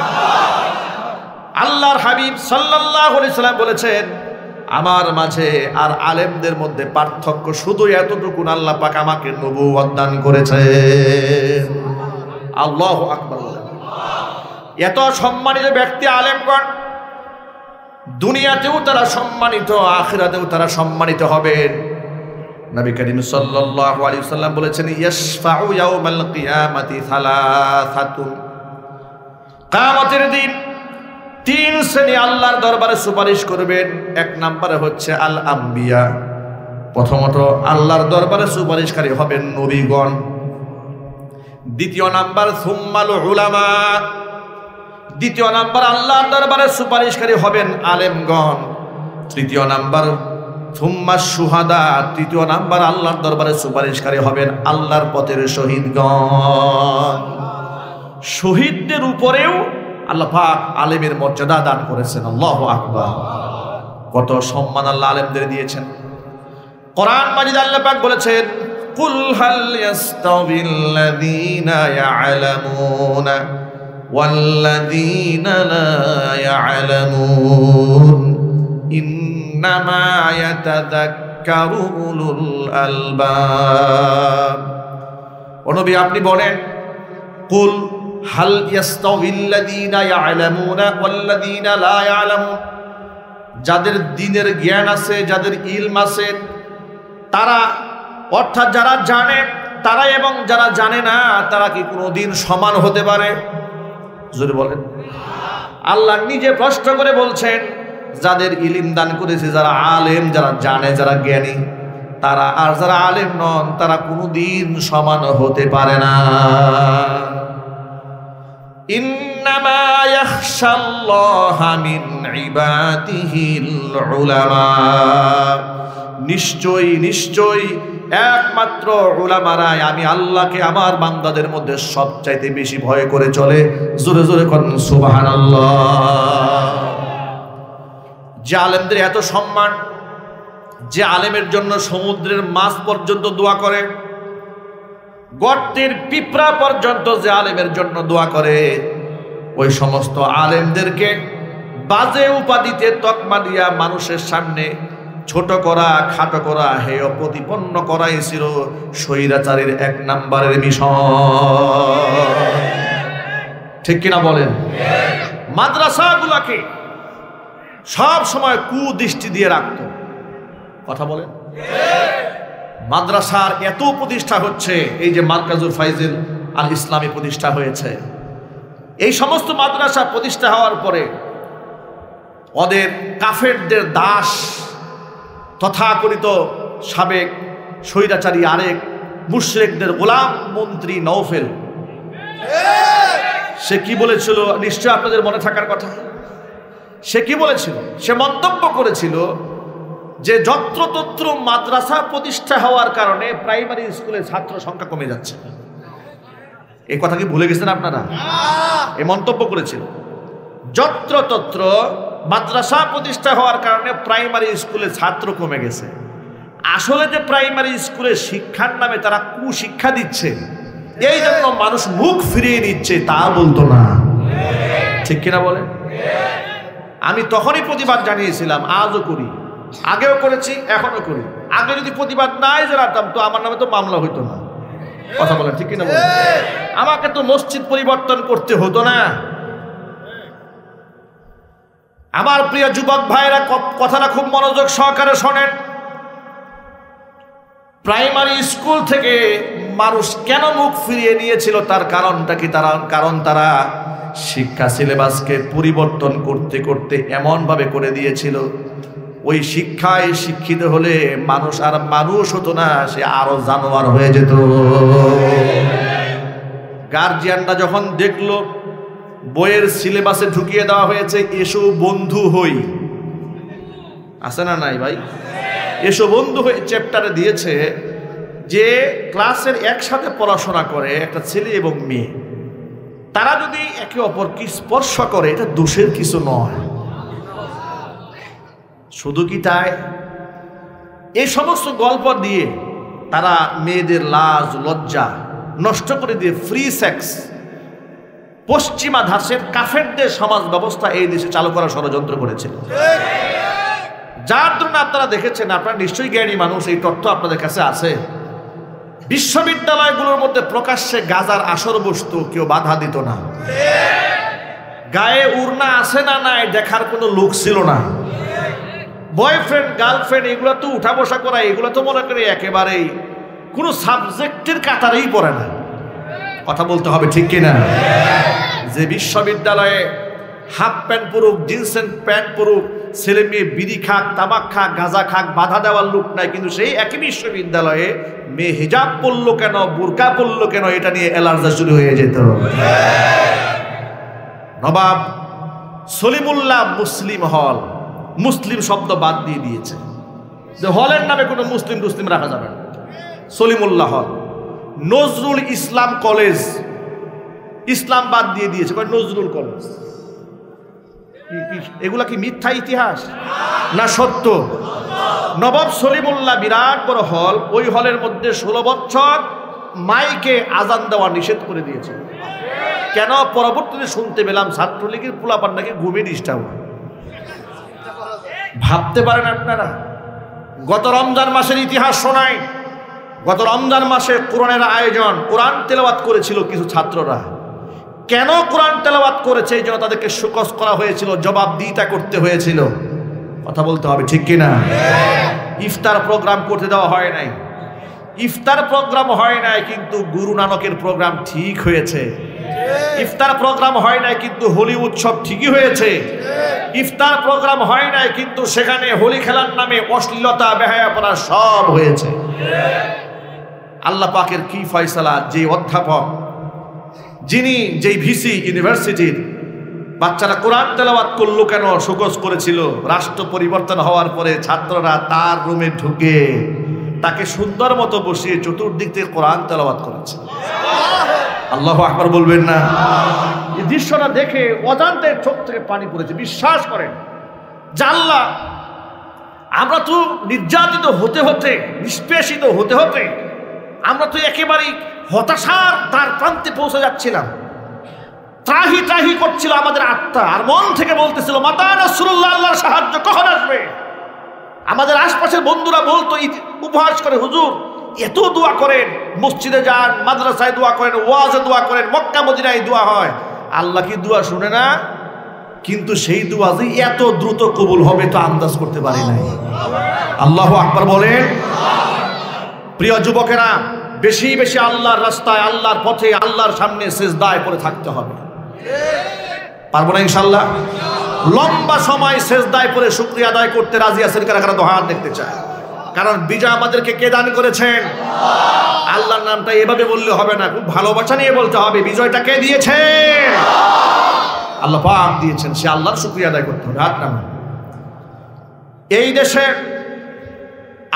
আল্লাহর হাবিব সাল্লাল্লাহু আলাইহি সাল্লাম বলেছেন, আমার মাঝে আর আলেমদের মধ্যে পার্থক্য শুধু এতটুকু, আল্লাহ পাক আমাকে নবুয়ত দান করেছেন। আল্লাহু আকবার বলেন। এত সম্মানিত ব্যক্তি আলেমগণ, দুনিয়াতেও তারা সম্মানিত, আখিরাতেও তারা সম্মানিত হবেন। নবী করিম সাল্লাল্লাহু আলাইহি ওয়াসাল্লাম বলেছেন, ইয়াশফাউ ইয়াউমাল কিয়ামাতি সালাসাতুন। কিয়ামতের দিন 3 শ্রেণী আল্লাহর দরবারে সুপারিশ করবেন। এক নম্বরে হচ্ছে আল আম্বিয়া, প্রথমত আল্লাহর দরবারে সুপারিশকারী হবেন নবীগণ। দ্বিতীয় নাম্বার সুম্মাল উলামা, দ্বিতীয় নাম্বার আল্লাহর দরবারে সুপারিশকারী হবেন আলেমগণ। তৃতীয় নাম্বার সুম্মা শুহাদা, তৃতীয় নাম্বার আল্লাহর দরবারে সুপারিশকারী হবেন আল্লাহর পথের শহীদগণ। শহীদদের উপরেও আল্লাহ পাক আলেমের মর্যাদা দান করেছেন। আল্লাহু আকবার। কত সম্মান আল্লাহ আলেমদের দিয়েছেন। কোরআন মাজিদ আল্লাহ পাক বলেছেন, কুল হাল ইয়াস্তাবিল্লাযীনা ইয়ালামুনা ওয়াল্লাযীনা লা ইয়ালামুন ইন্নামা ইয়াতাযাক্কারু উলুল আলবাব। ও নবী আপনি বলেন, কুল হাল ইয়াস্তাবিল্লাযীনা ইয়ালামুনা ওয়াল্লাযীনা লা ইয়ালামুন, যাদের দ্বীনের জ্ঞান আছে, যাদের ইলম আছে, তারা অর্থাৎ যারা জানে তারা এবং যারা জানে না তারা কি কোনোদিন সমান হতে পারে? জোরে বলেন। আল্লাহ নিজে প্রশ্ন করে বলছেন, যাদের ইলম দান করেছে, যারা আলেম, যারা জানে, যারা জ্ঞানী, তারা আর যারা আলেম নন, তারা কোনোদিন সমান হতে পারে না। ইন্নামা ইয়াখশাল্লাহা মিন ইবাদিহিল উলামা, নিশ্চয়ই নিশ্চয়ই একমাত্র উলামারাই আমি আল্লাহকে আমার বান্দাদের মধ্যে সবচাইতে বেশি ভয় করে চলে। জোরে জোরে বলেন সুবহানাল্লাহ। যে আলেমদের এত সম্মান, যে আলেমের জন্য সমুদ্রের মাছ পর্যন্ত দোয়া করে, গর্তের পিঁপড়া পর্যন্ত যে আলেমের জন্য দোয়া করে, ওই সমস্ত আলেমদেরকে বাজে উপাধিতে তকমা দিয়া মানুষের সামনে ছোট করা, খাটো করা, হেয় প্রতিপন্ন করাই ছিল স্বৈরাচারের 1 নম্বরের বিষয়। ঠিক কিনা বলেন? মাদ্রাসাগুলোকে সব সময় কুদৃষ্টি দিয়ে রাখতো। কথা বলেন? মাদ্রাসার এত প্রতিষ্ঠা হচ্ছে, এই যে মার্কাজুল ফাইজুল আল ইসলামী প্রতিষ্ঠা হয়েছে, এই সমস্ত মাদ্রাসা প্রতিষ্ঠা হওয়ার পরে ওদের কাফেরদের দাস তথাকথিত সাবেক স্বৈরাচারী আরেক মুশরিকদের গোলাম মন্ত্রী নওফেল, সে কি বলেছিল নিশ্চয় আপনাদের মনে থাকার কথা। সে কি বলেছিল? সে মন্তব্য করেছিল যে যত্রতত্র মাদ্রাসা প্রতিষ্ঠা হওয়ার কারণে প্রাইমারি স্কুলের ছাত্র সংখ্যা কমে যাচ্ছে। এই কথা কি ভুলে গেছেন আপনারা? এই মন্তব্য করেছিল যত্রতত্র মাদ্রাসা প্রতিষ্ঠা হওয়ার কারণে প্রাইমারি স্কুলে ছাত্র কমে গেছে। আসলে যে প্রাইমারি স্কুলে শিক্ষার নামে তারা কুশিক্ষা দিচ্ছে, এই জন্য মানুষ মুখ ফিরিয়ে নিচ্ছে, তা বলতো না। ঠিক কিনা বলে? আমি তখনই প্রতিবাদ জানিয়েছিলাম, আজও করি, আগেও করেছি, এখনো করি। আগে যদি প্রতিবাদ নাই জানাতাম তো আমার নামে তো মামলা হইতো না। কথা বলেন ঠিক কিনা বলেন? আমাকে তো মসজিদ পরিবর্তন করতে হতো না। আমার প্রিয় যুবক ভাইরা, কথাটা খুব মনোযোগ সহকারে শোনেন। প্রাইমারি স্কুল থেকে মানুষ কেন মুখ ফিরিয়ে নিয়েছিল তার কারণটা কি? কারণ তারা শিক্ষা সিলেবাসকে পরিবর্তন করতে করতে এমনভাবে করে দিয়েছিল, ওই শিক্ষায় শিক্ষিত হলে মানুষ আর মানুষ হতো না, সে আরো জানোয়ার হয়ে যেত। গার্জিয়ানরা যখন দেখলো বইয়ের সিলেবাসে ঢুকিয়ে দেওয়া হয়েছে এসো বন্ধু হই, আছে না নাই ভাই? এসো বন্ধু হই চ্যাপ্টারে দিয়েছে যে ক্লাসের একসাথে পড়াশোনা করে একটা ছেলে এবং মেয়ে, তারা যদি একে অপরকে স্পর্শ করে এটা দোষের কিছু নয়। শুধু কি তাই? এই সমস্ত গল্প দিয়ে তারা মেয়েদের লাজ লজ্জা নষ্ট করে দিয়ে ফ্রি সেক্স, পশ্চিমা ধাঁচের কাফেরদের সমাজ ব্যবস্থা এই দেশে চালু করার ষড়যন্ত্র করেছিল। যার জন্য আপনারা দেখেছেন, আপনারা নিশ্চয়ই জ্ঞানী মানুষ, এই তথ্য আপনাদের কাছে আছে, বিশ্ববিদ্যালয়গুলোর মধ্যে প্রকাশ্যে গাজার আসর বসতো, কেউ বাধা দিত না। গায়ে উড়না আছে না নাই দেখার কোনো লোক ছিল না। বয়ফ্রেন্ড গার্লফ্রেন্ড এগুলো তো উঠা বসা করা, এগুলো তো মনে করি একেবারেই কোনো সাবজেক্টের কাতারেই পড়ে না। কথা বলতে হবে ঠিক কিনা? যে বিশ্ববিদ্যালয়ে হাফ প্যান্ট পরুক, জিন্সের প্যান্ট পরুক, ছেলে মেয়ে বিড়ি খাক, তামাক খাক, গাঁজা খাক, বাধা দেওয়ার লোক নাই, কিন্তু সেই একই বিশ্ববিদ্যালয়ে মেয়ে হিজাব পরলো কেন, বুরকা পরলো কেন, এটা নিয়ে এলার্জি শুরু হয়ে যেত। নবাব সলিমুল্লাহ মুসলিম হল, মুসলিম শব্দ বাদ দিয়ে দিয়েছে, যে হলের নামে কোনো মুসলিম টুসলিম রাখা যাবে না। সলিমুল্লাহ হল, নজরুল ইসলাম কলেজ, ইসলাম বাদ দিয়ে দিয়েছে, নজরুল কলেজ। এগুলা কি মিথ্যা ইতিহাস না সত্য? নবাব সলিমুল্লাহ বিরাট বড় হল, ওই হলের মধ্যে 16 বছর মাইকে আজান দেওয়া নিষেধ করে দিয়েছে। কেন? পরবর্তীতে শুনতে পেলাম ছাত্রলীগের পোলাপান নাকি ঘুমে ডিস্টার্ব হয়। ভাবতে পারেন আপনারা? গত রমজান মাসের ইতিহাস শোনাই। গত রমজান মাসে কোরআনের আয়োজন, কোরআন তেলাওয়াত করেছিল কিছু ছাত্ররা। কেন কোরআন তেলাওয়াত করেছে? এই জন্য তাদেরকে শোকজ করা হয়েছিল, জবাবদিহিতা করতে হয়েছিল। কথা বলতে হবে ঠিক কিনা? ইফতার প্রোগ্রাম করতে দেওয়া হয় নাই। ইফতার প্রোগ্রাম হয় নাই, কিন্তু গুরু নানকের প্রোগ্রাম ঠিক হয়েছে। ইফতার প্রোগ্রাম হয় নাই, কিন্তু হোলি উৎসব ঠিকই হয়েছে। ইফতার প্রোগ্রাম হয় নাই, কিন্তু সেখানে হোলি খেলার নামে অশ্লীলতা, বেহায়াপনা সব হয়েছে। আল্লাহ পাকের কি ফয়সালা! যে অধ্যাপক, যিনি যেই ভিসি ইউনিভার্সিটির বাচ্চারা কোরআন তেলাওয়াত করলো কেন? শোকজ করেছিল। রাষ্ট্র পরিবর্তন হওয়ার পরে ছাত্ররা তার রুমে ঢুকে তাকে সুন্দর মতো বসিয়ে চতুর্দিক থেকে কোরআন তেলাওয়াত করেছে। আল্লাহু আকবার বলবেন না? এই দৃশ্যটা দেখে অজান্তে চোখ থেকে পানি পড়েছে। বিশ্বাস করেন যে আল্লাহ, আমরা তো নির্যাতিত হতে হতে, নিষ্পেষিত হতে হতে আমরা তো একেবারেই হতাশার দ্বার প্রান্তে পৌঁছে যাচ্ছিলাম। ত্রাহি ত্রাহি করছিল আমাদের আত্মা, আর মন থেকে বলতেছিল মাতা নাসরুল্লাহ, আল্লাহর সাহায্য কখন আসবে? আমাদের আশপাশের বন্ধুরা বলতো, উপহাস করে, হুজুর এত দোয়া করেন, মসজিদে যান, মাদ্রাসায় দোয়া করেন, ওয়াজে দোয়া করেন, মক্কা মদিনায় দোয়া হয়, আল্লাহ কি দোয়া শুনে না? কিন্তু সেই দোয়া যে এত দ্রুত কবুল হবে তো আন্দাজ করতে পারি নাই। আল্লাহু আকবার বলেন। প্রিয় যুবকেরা, বেশি বেশি আল্লাহর রাস্তায়, আল্লাহর পথে, আল্লাহর সামনে সিজদায় করে থাকতে হবে। পারবো না ইনশাআল্লাহ? লম্বা সময় সিজদায় পড়ে শুকরিয়া আদায় করতে রাজি আছেন কারা কারা? হাত দেখতে চায়। কারণ বিজয় আমাদেরকে কে দান করেছেন? আল্লাহর নামটা এভাবে বললে হবে না, খুব ভালোবাসা নিয়ে বলতে হবে। বিজয়টা কে দিয়েছেন? আল্লাহ পাক দিয়েছেন, সে আল্লাহর শুকরিয়া আদায় করতে হবে। হাত নামান। এই দেশে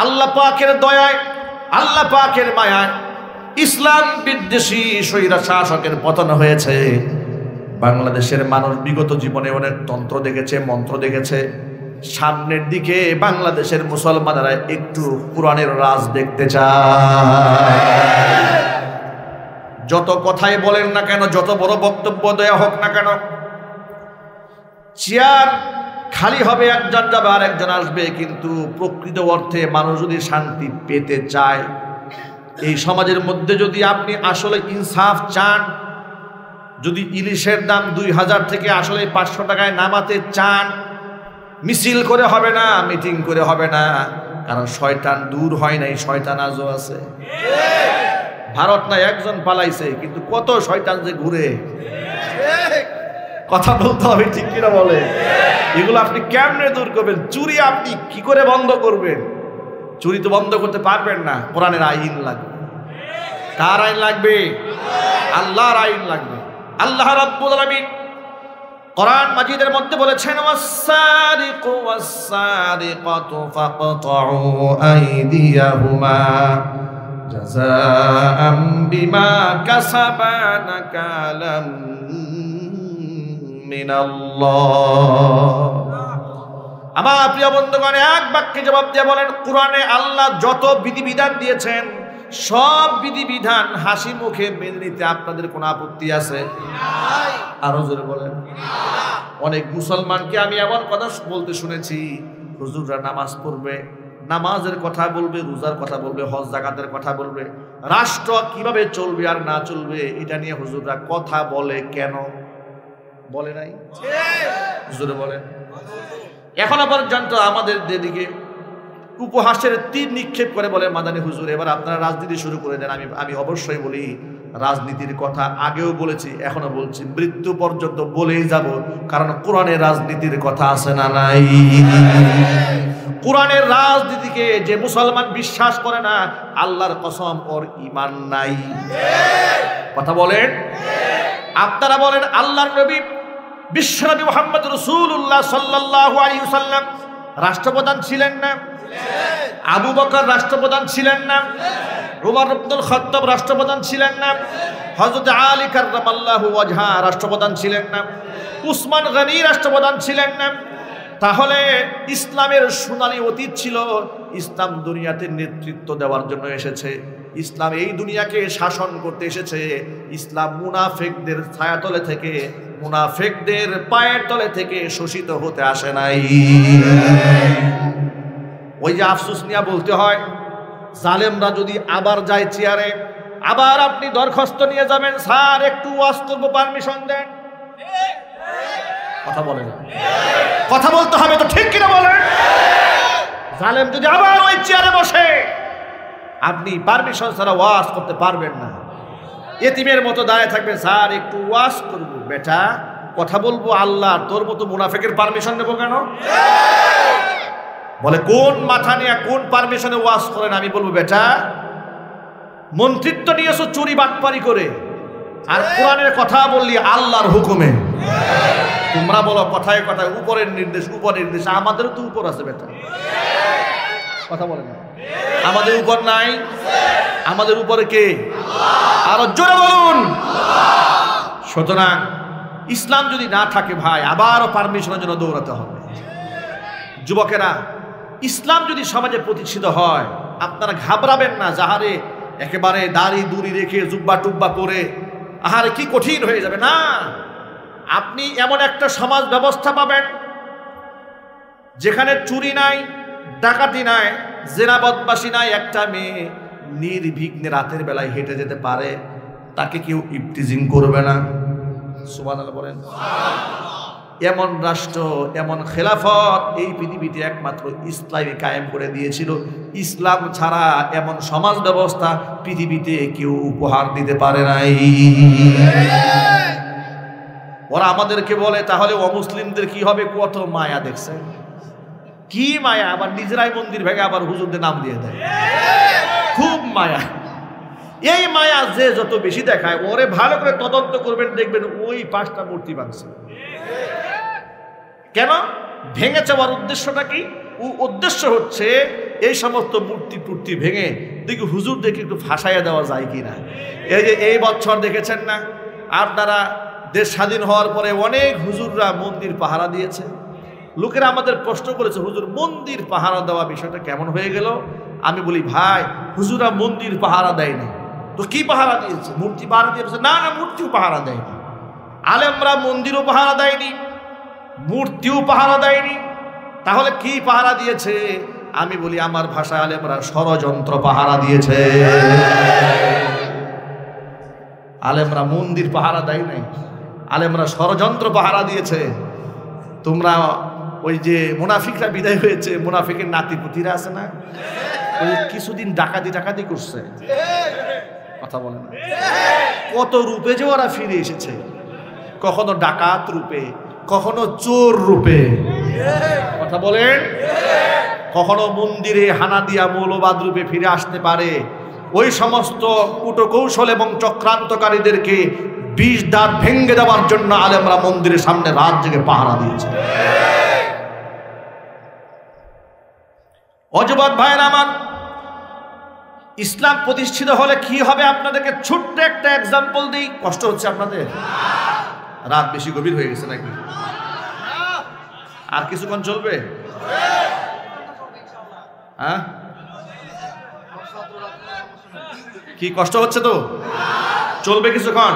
আল্লাহ পাকের দয়ায়, আল্লাহ পাকের মায়ায় ইসলাম বিদ্বেষী স্বৈরা শাসকের পতন হয়েছে। বাংলাদেশের মানুষ বিগত জীবনে অনেক তন্ত্র দেখেছে, মন্ত্র দেখেছে। সামনের দিকে বাংলাদেশের মুসলমানেরা একটু কোরআনের রাজ দেখতে চায়। যত কথাই বলেন না কেন, যত বড় বক্তব্য দেয়া হোক না কেন, চেয়ার খালি হবে, একজন যাবে আর একজন আসবে। কিন্তু প্রকৃত অর্থে মানুষ যদি শান্তি পেতে চায়, এই সমাজের মধ্যে যদি আপনি আসলে ইনসাফ চান, যদি ইলিশের দাম 2000 থেকে আসলে 500 টাকায় নামাতে চান, মিছিল করে হবে না, মিটিং করে হবে না। কারণ শয়তান দূর হয় নাই, শয়তান আজও আছে। ভারত না একজন পালাইছে, কিন্তু কত শয়তান যে ঘুরে। কথা বলতে হবে, ঠিক কিনা বলে? এগুলো আপনি কেমনে দূর করবেন? চুরি আপনি কি করে বন্ধ করবেন? চুরি তো বন্ধ করতে পারবেন না। কোরআনের আইন লাগবে। কার আইন লাগবে? আল্লাহর আইন লাগবে। আল্লাহ রাব্বুল আলামিন কোরআন মাজিদের মধ্যে বলেছেন, ওয়াস-সারিকু ওয়াস-সারিকাতু ফাকতাউ আইদিয়াহুমা জাযাআম বিমা কাসাবা নাকালাম মিনাল্লাহ। আমার প্রিয় বন্ধুগণ, এক বাক্যে জবাব দিয়ে বলেন, কোরআনে আল্লাহ যত বিধিবিধান দিয়েছেন সব বিধিবিধান হাসি মুখে মেনে নিতে আপনাদের কোনো আপত্তি আছে? আরো জোরে বলেন। অনেক মুসলমানকে আমি এমন কথা বলতে শুনেছি, হুজুররা নামাজ পড়বে, নামাজের কথা বলবে, রোজার কথা বলবে, হজ যাকাতের কথা বলবে, রাষ্ট্র কিভাবে চলবে আর না চলবে এটা নিয়ে হুজুররা কথা বলে কেন? বলে নাই? হুজুরে বলেন। এখনো পর্যন্ত আমাদের দিকে উপহাসের তীর নিক্ষেপ করে বলে, মাদানী হুজুর এবার আপনারা রাজনীতি শুরু করে দেন। আমি অবশ্যই বলি, রাজনীতির কথা আগেও বলেছি, এখনো বলছি, মৃত্যু পর্যন্ত বলেই যাব। কারণ কোরআনের রাজনীতির কথা আছে না নাই? কোরআনের রাজনীতিকে যে মুসলমান বিশ্বাস করে না, আল্লাহর কসম ওর ঈমান নাই। কথা বলেন। আপনারা বলেন, আল্লাহর নবী বিশ্বনবী মুহাম্মদ রাসূলুল্লাহ সাল্লাল্লাহু আলাইহি ওয়াসাল্লাম রাষ্ট্রপ্রধান ছিলেন না? আবু বকর রাষ্ট্রপ্রধান ছিলেন না? উমর ইবনুল খাত্তাব রাষ্ট্রপ্রধান ছিলেন না? হযরত আলী কাররামাল্লাহু ওয়াজহা রাষ্ট্রপ্রধান ছিলেন না? উসমান গনি রাষ্ট্রপ্রধান ছিলেন না? তাহলে ইসলামের সোনালী অতীত ছিল। ইসলাম দুনিয়াতে নেতৃত্ব দেওয়ার জন্য এসেছে। ইসলাম এই দুনিয়াকে শাসন করতে এসেছে। ইসলাম মুনাফিকদের ছায়াতলে থেকে, মুনাফিকদের পায়ের তলে থেকে শোষিত হতে আসে নাই। ওই যে আফসোস নিয়ে বলতে হয়, জালেমরা যদি আবার যায় চেয়ারে, আবার আপনি দরখাস্ত নিয়ে যাবেন, স্যার একটু ওয়াজ করবো, পারমিশন দেন। কথা বলেন। কথা বলতে হবে তো, ঠিক কিনা বলেন? জালেম যদি আবার ওই চেয়ারে বসে, আপনি পারমিশন ছাড়া ওয়াজ করতে পারবেন না। এতিমের মতো দাঁড়িয়ে থাকবেন, স্যার একটু ওয়াজ করবো। বেটা কথা বলবো আল্লাহ, তোর মতো মুনাফিকের পারমিশন নেবো কেন? বলে কোন মাথা নিয়ে কোন পারমিশনে ওয়াজ করেন? আমি বলবো, বেটা মন্ত্রিত্ব নিয়েছো চুরি বাটপারি করে, আর কোরআনের কথা বললি আল্লাহর হুকুমে। তোমরা বলো কথায় কথায় উপরের নির্দেশ, উপরের নির্দেশ। আমাদেরও তো উপর আছে বেটা, কথা বলে না? আমাদের উপর নাই? আমাদের উপরে কে? আরো জোরে বলুন। সুতরাং ইসলাম যদি না থাকে ভাই, আবারও পারমিশনের জন্য দৌড়াতে হবে। যুবকেরা, ইসলাম যদি সমাজে প্রতিষ্ঠিত হয়, আপনারা ঘাবড়াবেন না যাহারে একেবারে দাড়ি দুড়ি রেখে জুব্বা টুব্বা পরে আহারে কি কঠিন হয়ে যাবে। না, আপনি এমন একটা সমাজ ব্যবস্থা পাবেন যেখানে চুরি নাই, ডাকাতি নাই, জেনা বদমাশি নাই। একটা মেয়ে নির্বিঘ্নে রাতের বেলায় হেঁটে যেতে পারে, তাকে কেউ ইফটিজিং করবে না। সুবহানাল্লাহ বলেন। এমন রাষ্ট্র, এমন খেলাফত এই পৃথিবীতে একমাত্র ইসলামই কায়েম করে দিয়েছিল। ইসলাম ছাড়া এমন সমাজ ব্যবস্থা পৃথিবীতে কেউ উপহার দিতে পারে নাই। ওরা আমাদেরকে বলে তাহলে অমুসলিমদের কি হবে? কত মায়া দেখছে, কি মায়া! আবার নিজেরাই মন্দির ভেঙে আবার হুজুরদের নাম দিয়ে দেয়, খুব মায়া। এই মায়া যে যত বেশি দেখায়, ওরে ভালো করে তদন্ত করবেন, দেখবেন ওই 5টা মূর্তি ভাঙছে। কেন ভেঙেছে? ওর উদ্দেশ্যটা কি? উদ্দেশ্য হচ্ছে এই সমস্ত মূর্তি টুর্তি ভেঙে দেখি হুজুরদেরকে একটু ফাঁসাইয়া দেওয়া যায় কিনা। এই যে এই বছর দেখেছেন না আপনারা, দেশ স্বাধীন হওয়ার পরে অনেক হুজুররা মন্দির পাহারা দিয়েছে। লোকেরা আমাদের প্রশ্ন করেছে, হুজুর মন্দির পাহারা দেওয়া বিষয়টা কেমন হয়ে গেল? আমি বলি, ভাই হুজুরা মন্দির পাহারা দেয়নি তো কি পাহারা দিয়েছে? মূর্তি পাহারা দিয়েছে? না না, মূর্তিও পাহারা দেয়নি। আলেমরা মন্দিরও পাহারা দেয়নি, মূর্তিও পাহারা দেয়নি, তাহলে কি পাহারা দিয়েছে? আমি বলি আমার ভাষায় আলেমরা ষড়যন্ত্র পাহারা দিয়েছে। আলেমরা মন্দির পাহারা দেয় নাই, আলেমরা ষড়যন্ত্র পাহারা দিয়েছে। তোমরা ওই যে মুনাফিকরা বিদায় হয়েছে, মুনাফিকের নাতিপুতিরা আছে না, ওই কিছুদিন ডাকাতি করছে, কথা বলে না? কত রূপে যে ওরা ফিরে এসেছে, কখনো ডাকাত রূপে, কখনো চোর রূপে, কথা বলেন, কখনো মন্দিরে হানা দিয়া মৌলবাদ রূপে ফিরে আসতে পারে। ওই সমস্ত কূটকৌশল এবং চক্রান্তকারীদেরকে 20 দাঁত ভেঙে দেওয়ার জন্য আলেমরা মন্দিরের সামনে রাত জেগে পাহারা দিয়েছে। অযুবক ভাইয়েরা আমার, ইসলাম প্রতিষ্ঠিত হলে কি হবে আপনাদেরকে ছোট্ট একটা এক্সাম্পল দিই। কষ্ট হচ্ছে আপনাদের? রাত বেশি গভীর হয়ে গেছে নাকি? আর কিছুক্ষণ চলবে? হ্যাঁ, কি কষ্ট হচ্ছে? তো চলবে কিছুক্ষণ?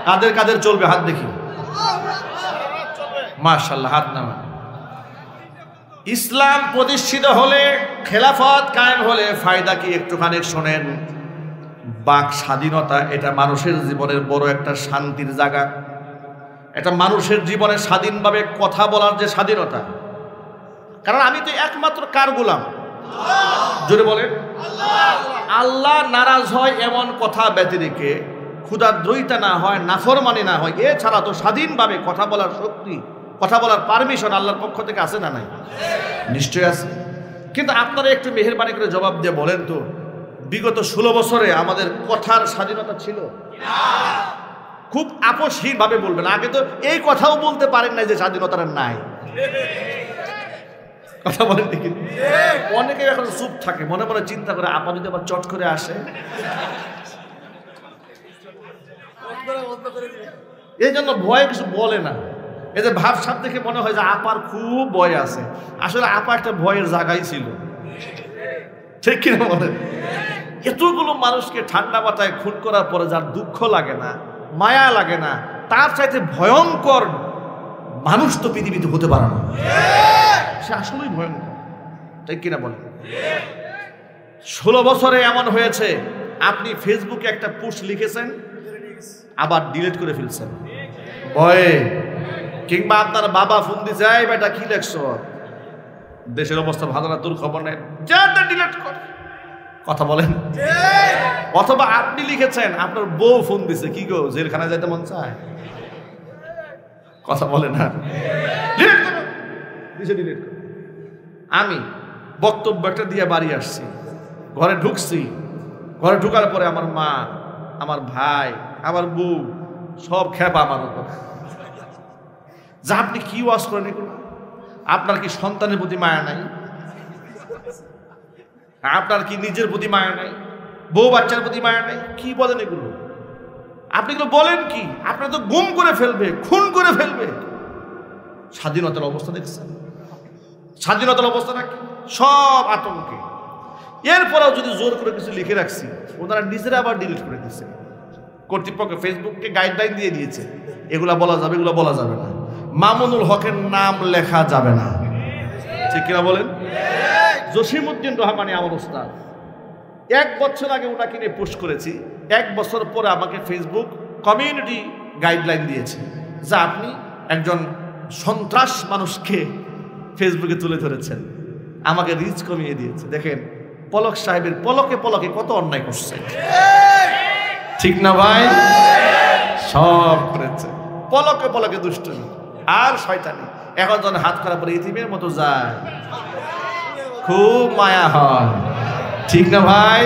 কাদের কাদের চলবে হাত দেখি? মাশাআল্লাহ, হাত নামান। ইসলাম প্রতিষ্ঠিত হলে, খেলাফত কায়েম হলে ফায়দা কি একটুখানি শোনেন। বাক স্বাধীনতা, এটা মানুষের জীবনের বড় একটা শান্তির জায়গা। এটা মানুষের জীবনে স্বাধীনভাবে কথা বলার যে স্বাধীনতা, কারণ আমি তো একমাত্র কার গোলাম? জোরে বলেন। আল্লাহ নারাজ হয় এমন কথা ব্যতি রেখে, ক্ষুধাদ্রোহিতা না হয়, নাফরমানি না হয়, এছাড়া তো স্বাধীনভাবে কথা বলার শক্তি, কথা বলার পারমিশন আল্লাহর পক্ষ থেকে আছে না নাই? নিশ্চয় আছে। কিন্তু আপনারা একটু মেহেরবানি করে জবাব দিয়ে বলেন তো, বিগত 16 বছরে আমাদের কথার স্বাধীনতা ছিল? খুব আপসহীন ভাবে বলবেন, আগে তো এই কথাও বলতে পারেন না যে স্বাধীনতার নাই, কথা বলেন দেখি। অনেকে এখন চুপ থাকে, মনে মনে চিন্তা করে আপা যদি আবার চট করে আসে। এই জন্য ভয় কিছু বলে না। এই যে ভাব সাপ দেখে মনে হয় যে আপার খুব ভয় আছে, আসলে আপা একটা ভয়ের জায়গায় ছিল, ঠিক কিনা বলেন? এতগুলো মানুষকে ঠান্ডা মাথায় খুন করার পরে যার দুঃখ লাগে না, মায়া লাগে না, তার চাইতে ভয়ঙ্কর মানুষ তো পৃথিবীতে হতে পারে না। সে আসলেই ভয়ঙ্কর, ঠিক কিনা বলেন? 16 বছরে এমন হয়েছে, আপনি ফেসবুকে একটা পোস্ট লিখেছেন, আবার ডিলিট করে ফেলছেন ভয়ে, কিংবা আপনার বাবা ফোন দিছে, এই বেটা কি লেখছ, দেশের অবস্থা ভালো না, তোর খবর নেই, যা ডিলিট কর, কথা বলেন। অথবা আপনি লিখেছেন, আপনার বউ ফোন দিছে, কি গো জেলখানায় যাইতে মন চায়, কথা বলে না, ডিলিট করো, দিছে ডিলিট করো। আমি বক্তব্য একটা দিয়ে বাড়ি আসছি, ঘরে ঢুকছি, ঘরে ঢুকার পরে আমার মা, আমার ভাই, আমার বউ সব খেপা আমার উপর। যা আপনি কি ওয়াজ করেন এগুলো? আপনার কি সন্তানের প্রতি মায়া নাই? আপনার কি নিজের প্রতি মায়া নাই? বউ বাচ্চার প্রতি মায়া নাই? কি বলেন এগুলো? আপনি এগুলো বলেন কি? আপনার তো গুম করে ফেলবে, খুন করে ফেলবে। স্বাধীনতার অবস্থা দেখছেন? স্বাধীনতার অবস্থাটা কি? সব আতঙ্কে। এরপরেও যদি জোর করে কিছু লিখে রাখছি, ওনারা নিজেরা আবার ডিলিট করে দিচ্ছে। কর্তৃপক্ষ ফেসবুককে গাইডলাইন দিয়ে দিয়েছে, এগুলা বলা যাবে, এগুলো বলা যাবে না। মামুনুল হকের নাম লেখা যাবে না, ঠিক কিনা বলেন? জসিমউদ্দিন রহমানী আমার ওস্তাদ, 1 বছর আগে ওনাকে নিয়ে পোস্ট করেছি, 1 বছর পরে আমাকে ফেসবুক কমিউনিটি গাইডলাইন দিয়েছে, যা আপনি একজন সন্ত্রাস মানুষকে ফেসবুকে তুলে ধরেছেন, আমাকে রিচ কমিয়ে দিয়েছে। দেখেন পলক সাহেবের পলকে পলকে কত অন্যায় করছে, ঠিক না ভাই? সব করেছে পলকে পলকে দুষ্টুমি আর শয়তানি। এখন যখন হাত করার পরে ইতিমের মতো যায়, খুব মায়া হয়, ঠিক না ভাই?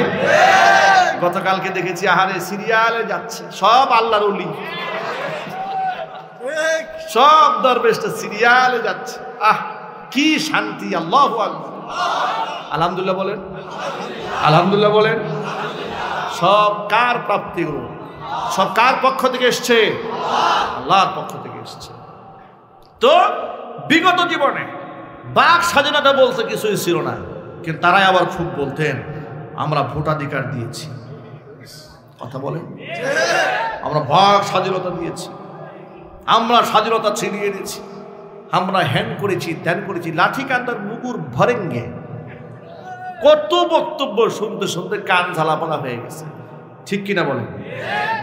গতকালকে দেখেছি আহারে সিরিয়ালে যাচ্ছে সব আল্লাহর ওলি, সব দরবেশটা সিরিয়ালে যাচ্ছে। আহ কি শান্তি! আল্লাহু আকবার, আলহামদুলিল্লাহ বলেন, আলহামদুলিল্লাহ বলেন। সব কার প্রাপ্তি? সব কার পক্ষ থেকে এসছে? আল্লাহর পক্ষ থেকে এসছে। তো বিগত জীবনে বাক স্বাধীনতা বলতে কিছুই ছিল না, কিন্তু তারাই আবার খুব বলতেন আমরা ভোটাধিকার দিয়েছি। কথা বলেন, আমরা বাক স্বাধীনতা দিয়েছি, আমরা স্বাধীনতা ছিনিয়ে নিয়েছি, আমরা হ্যান করেছি, ত্যান করেছি, লাঠি কান্দার মুগুর ভরেঙ্গে। কত বক্তব্য শুনতে শুনতে কান ঝালাপালা হয়ে গেছে, ঠিক কিনা বলেন?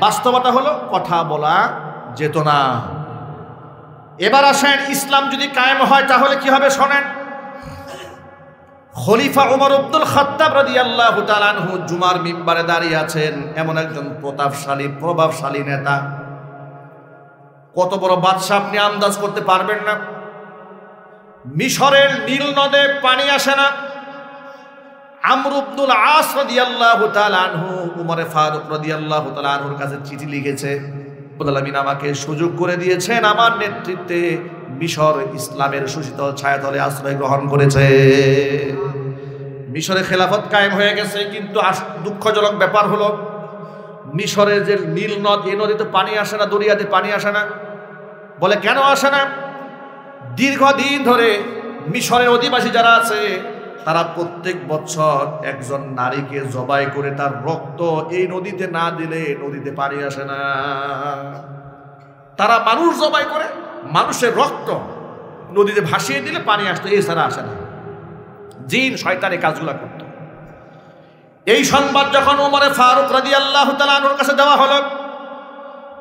বাস্তবতা হলো কথা বলা যেত না। এবার আসেন, ইসলাম যদি কায়েম হয় তাহলে কি হবে শোনেন। খলিফা ওমর আব্দুল খাত্তাব রাদিয়াল্লাহু তাআলা আনহু জুমার মিম্বারে দাঁড়িয়ে আছেন। এমন একজন প্রতাপশালী প্রভাবশালী নেতা, কত বড় বাদশা আপনি আন্দাজ করতে পারবেন না। মিশরের নীল নদে পানি আসে না। আমর ইবনুল আস রাদিয়াল্লাহু তাআলা আনহু উমরে ফারুক রাদিয়াল্লাহু তাআলা আনহুর কাছে চিঠি লিখেছে, রব্বুল আলামিন আমাকে সুযোগ করে দিয়েছেন, আমার নেতৃত্বে মিশর ইসলামের সুশীতল ছায়াতলে আশ্রয় গ্রহণ করেছে। মিশরে খেলাফত কায়েম হয়ে গেছে, কিন্তু দুঃখজনক ব্যাপার হলো মিশরের যে নীল নদ, এই নদীতে পানি আসে না, দরিয়াতে পানি আসে না। বলে কেন আসে না? দীর্ঘদিন ধরে মিশরের অধিবাসী যারা আছে তারা প্রত্যেক বছর একজন নারীকে জবাই করে তার রক্ত এই নদীতে না দিলে নদীতে পানি আসে না। তারা মানুষ জবাই করে, মানুষের রক্ত নদীতে ভাসিয়ে দিলে পানি আসতো, এছাড়া আসে না। জিন শয়তানি কাজগুলা করত। এই সংবাদ যখন ওমরে ফারুক রাদিয়াল্লাহু তাআলা আনহুর কাছে দেওয়া হলো,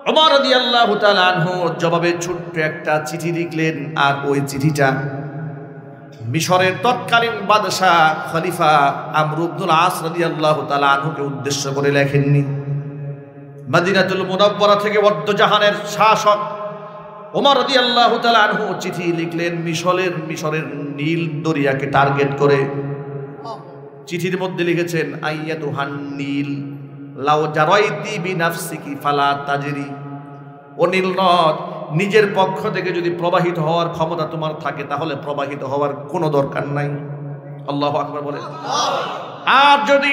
ওমর রাদিয়াল্লাহু তাআলা আনহু জবাবে ছোট্ট একটা চিঠি লিখলেন। আর ওই চিঠিটা মিশরের তৎকালীন বাদশাহ খলিফা আমর ইবনুল আস রাদিয়াল্লাহু তাআলা আনহুকে উদ্দেশ্য করে লেখেননি। মদিনাতুল মুনাওয়ারা থেকে ওয়াদ্দজাহানের শাসক ওমর রাদিয়াল্লাহু তাআলা আনহু চিঠি লিখলেন মিশরের নীল দরিয়াকে টার্গেট করে। চিঠির মধ্যে লিখেছেন, আইয়াতুহান নীল লাউ জারাইতি বিনাফসিকি ফালা তাজরি। ও নীল নদ, নিজের পক্ষ থেকে যদি প্রবাহিত হওয়ার ক্ষমতা তোমার থাকে তাহলে প্রবাহিত হওয়ার কোনো দরকার নাই। আল্লাহু আকবার বলেন। আর যদি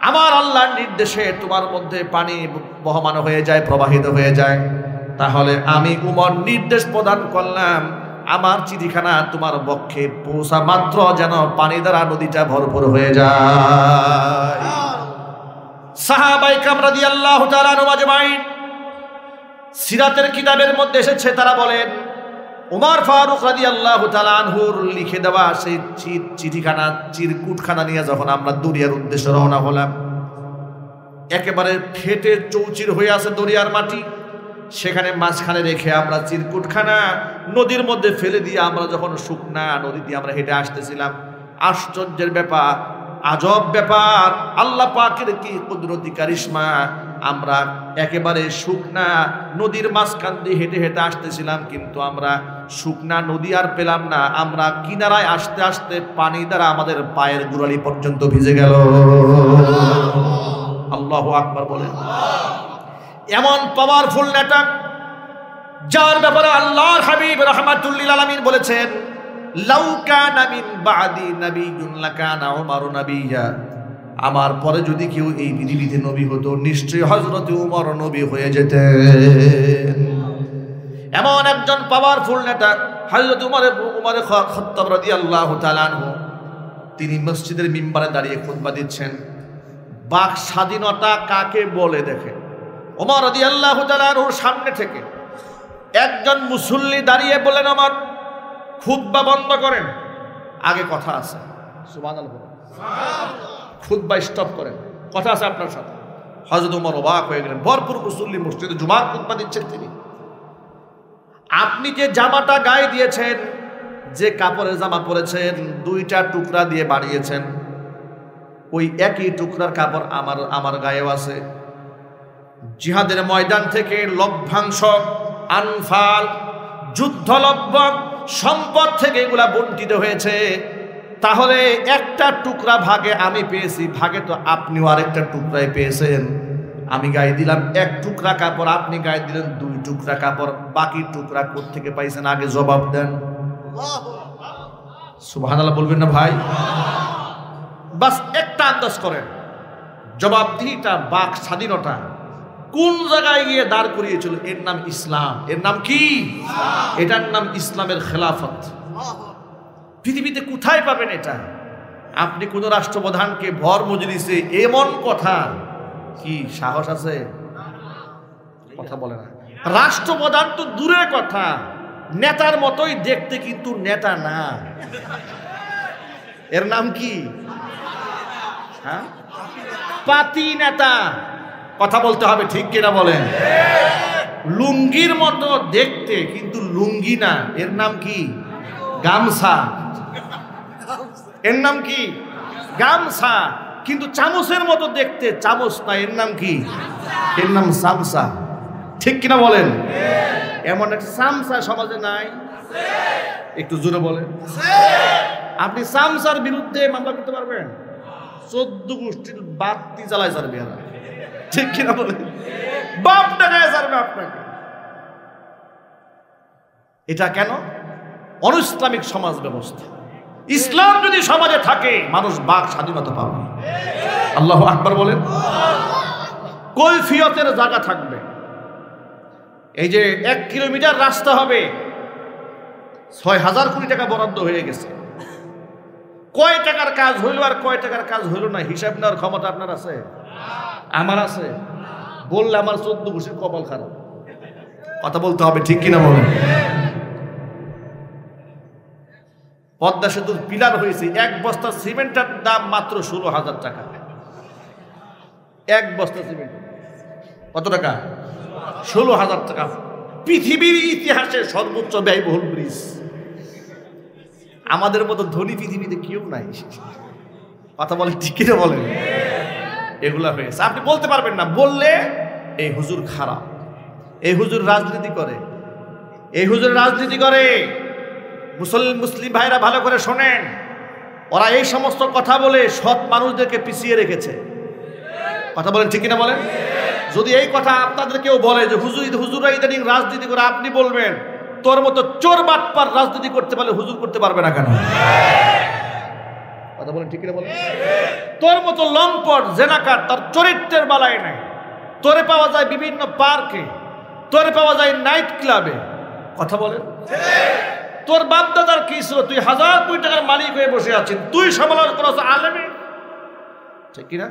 আমার আল্লাহর নির্দেশে তোমার মধ্যে পানি বহমান হয়ে যায়, প্রবাহিত হয়ে যায়, তাহলে আমি উমর নির্দেশ প্রদান করলাম আমার চিঠিখানা তোমার পক্ষে পৌঁছা মাত্র যেন পানি দ্বারা নদীটা ভরপুর হয়ে যায়। সাহাবায়ে কেরাম রাদিয়াল্লাহু তাআলা আনহুম আজমাইন, সিরাতের কিতাবের মধ্যে এসেছে, তারা বলেন ওমর ফারুক রাদিয়াল্লাহু তাআলা আনহুর লিখে দেওয়া সেই চিঠিখানা, চিরকুটখানা নিয়ে যখন আমরা দরিয়ার উদ্দেশ্যে রওনা হলাম, একেবারে ফেটে চৌচির হয়ে আছে দরিয়ার মাটি, সেখানে মাঝখানে রেখে আমরা চিরকুটখানা নদীর মধ্যে ফেলে দিয়ে আমরা যখন শুকনা নদী দিয়ে আমরা হেঁটে আসতেছিলাম। আশ্চর্যের ব্যাপার, আজব ব্যাপার, আল্লাহ পাকের কি কুদরতি কারিশমা। আমরা একেবারে শুকনা নদীর মাঝখান দিয়ে হেঁটে হেঁটে আসতেছিলাম, কিন্তু আমরা শুকনা নদী আর পেলাম না। আমরা কিনারায় আসতে আসতে পানি দ্বারা আমাদের পায়ের গোড়ালি পর্যন্ত ভিজে গেল। আল্লাহু আকবার বলেন। এমন পাওয়ারফুল নেতা যার ব্যাপারে আল্লাহর হাবিব রাহমাতুল লিল আলামিন বলেছেন, লাউ কানা মিন বাদি নাবিয়্যুন লাকানা উমারু নাবিয়্যা, আমার পরে যদি কেউ এই পৃথিবীতে নবী হতো নিশ্চয়ই হযরত উমর নবী হয়ে যেতেন। এমন একজন পাওয়ারফুল নেতা হযরত উমর খাত্তাব রাদিয়াল্লাহু তাআলা আনহু, তিনি মসজিদের মিম্বারে দাঁড়িয়ে খুতবা দিচ্ছেন। বাক স্বাধীনতা কাকে বলে দেখেন। ওমর রাদিয়াল্লাহু তাআলা আনহুর সামনে থেকে একজন মুসল্লি দাঁড়িয়ে বলেন, আমার খুতবা বন্ধ করেন, আগে কথা আছে। সুবহানাল্লাহ, খুতবা স্টপ করেন, কথা আছে আপনার সাথে। হযরত ওমর অবাক হয়ে গেলেন। ভরপুর মুসল্লি মসজিদে জুমার খুতবা দিচ্ছেন তিনি। আপনি যে জামাটা গায়ে দিয়েছেন, যে কাপড়ের জামা পরেছেন, দুইটা টুকরা দিয়ে বানিয়েছেন, ওই একই টুকরার কাপড় আমার গায়েও আছে। জিহাদের ময়দান থেকে লভ্যাংশ, আনফাল, যুদ্ধলভ্য সম্পদ থেকে এগুলা বণ্টিত হয়েছে। তাহলে একটা টুকরা ভাগে আমি পেয়েছি, ভাগে তো আপনিও আরেকটা টুকরায় পেয়েছেন। আমি গায়ে দিলাম এক টুকরা কাপড়, আপনি গায়ে দিলেন দুই টুকরা কাপড়, বাকি টুকরা কোত্থেকে পাইছেন আগে জবাব দেন। সুবহানাল্লাহ বলবেন না ভাই? বাস একটা আন্দাজ করেন, জবাবদিহিটা, বাক স্বাধীনতা কোন জায়গায় গিয়ে দাঁড় করিয়েছিল? এর নাম ইসলাম। এর নাম কি? এটার নাম ইসলামের খেলাফত। পৃথিবীতে কোথায় পাবেন এটা? আপনি কোন রাষ্ট্রপ্রধানকে ভর মজলিসে এমন কথা, কি সাহস আছে? কথা বলে না। রাষ্ট্রপ্রধান তো দূরের কথা, নেতার মতোই দেখতে, কিন্তু নেতা না। এর নাম কি? হ্যাঁ, পাতি নেতা। কথা বলতে হবে, ঠিক কিনা বলেন? লুঙ্গির মতো দেখতে, কিন্তু লুঙ্গি না। এর নাম কি? গামছা। এর নাম কি? গামছা। কিন্তু চামচের মতো দেখতে, চামচ না। এর নাম কি? এর নাম সামসা। ঠিক কিনা বলেন? এমন একটা সামসা সমাজে নাই? একটু জোরে বলেন। আপনি সামসার বিরুদ্ধে মামলা করতে পারবেন? 14 গোষ্ঠীর বাতি জ্বালায় যাবে, ঠিক কিনা বলেন? বাপ টাকায় যাবে আপনাকে। এটা কেন? অনৈসলামিক সমাজ ব্যবস্থা। ইসলাম যদি সমাজে থাকে, মানুষ বাক স্বাধীনতা পাবে। আল্লাহু আকবার বলেন। কৈফিয়তের জায়গা থাকবে। এই যে 1 কিলোমিটার রাস্তা হবে, 6000 কোটি টাকা বরাদ্দ হয়ে গেছে। কয় টাকার কাজ হইল আর কয় টাকার কাজ হইল না, হিসাব নেওয়ার ক্ষমতা আপনার আছে? আমার আছে? বললে আমার 14 গোষ্ঠীর কপাল খারাপ। কথা বলতে হবে, ঠিক কিনা বলেন? পদ্মা সেতুর পিলার হয়েছে, 1 বস্তা সিমেন্টের দাম মাত্র 16,000 টাকা। 1 বস্তা সিমেন্ট কত টাকা? 16,000 টাকা। পৃথিবীর ইতিহাসে সর্বোচ্চ ব্যয়বহুল ব্রিজ। আমাদের মতো ধনী পৃথিবীতে কেউ নাই। কথা বলে, ঠিক কিনা বলেন? এগুলা হয়েছে। আপনি বলতে পারবেন না, বললে এই হুজুর খারাপ, এই হুজুর রাজনীতি করে, এই হুজুর রাজনীতি করে। মুসলিম ভাইরা ভালো করে শোনেন, ওরা এই সমস্ত কথা বলে সৎ মানুষদেরকে পিছিয়ে রেখেছে। কথা বলেন, ঠিক কিনা বলেন? যদি এই কথা আপনাদের কেউ বলে যে হুজুরা ইদানিং রাজনীতি করে, আপনি বলবেন তোর মতো চোর বাটপার রাজনীতি করতে পারলে হুজুর করতে পারবে না কেন? কথা বলেন, ঠিক কিনা বলেন? তোর মতো লম্পট জেনাকার, তার চরিত্রের বালাই নাই। তোরে পাওয়া যায় বিভিন্ন পার্কে, তোরে পাওয়া যায় নাইট ক্লাবে। কথা বলেন। তোর বাপদাদার কি ছিল? তুই 1000 কোটি টাকার মালিক হয়ে বসে আছিস, তুই সমালোচনা করছ আলেমে, ঠিক কিনা?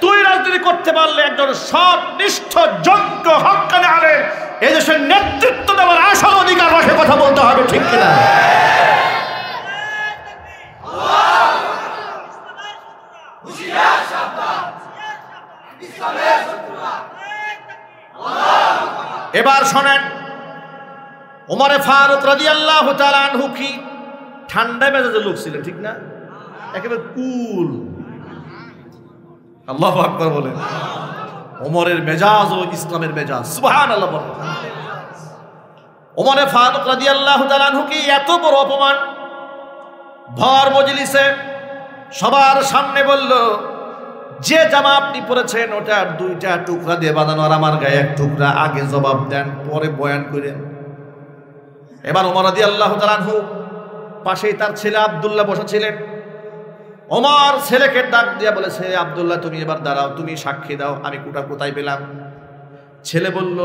তুই রাজনীতি করতে পারলে একজন সৎ নিষ্ঠ যোগ্য হক্কানি আলেম এই দেশের নেতৃত্ব দেওয়ার আসল অধিকার রাখে। কথা বলতে হবে, ঠিক কিনা? এবার শোনেন, ওমরে ফারুক রাদিয়াল্লাহু তাআলা আনহু কি ঠান্ডা মেজাজের লোক ছিলেন, ঠিক না? একেবারে কুল। আল্লাহু আকবার বলেন। ওমরের মেজাজ ও ইসলামের মেজাজ, সুবহানাল্লাহ বলেন। ওমরে ফারুক রাদিয়াল্লাহু তাআলা আনহু কি এত বড় অপমান, ভর মজলিসে সবার সামনে বলল, যে জামা আপনি পরেছেন ওটার 2টা টুকরা দিয়ে বাঁধানো, আর আমার গায়ে 1 টুকরা, আগে জবাব দেন পরে বয়ান করেন। এবার ওমর রাদিয়াল্লাহু তাআলা আনহু পাশেই তার ছেলে আব্দুল্লাহ বসেছিলেন। ওমর ছেলেকে ডাক দিয়ে বলেছে, আব্দুল্লাহ তুমি এবার দাঁড়াও, তুমি সাক্ষী দাও আমি কোটা কোথায় পেলাম। ছেলে বলল,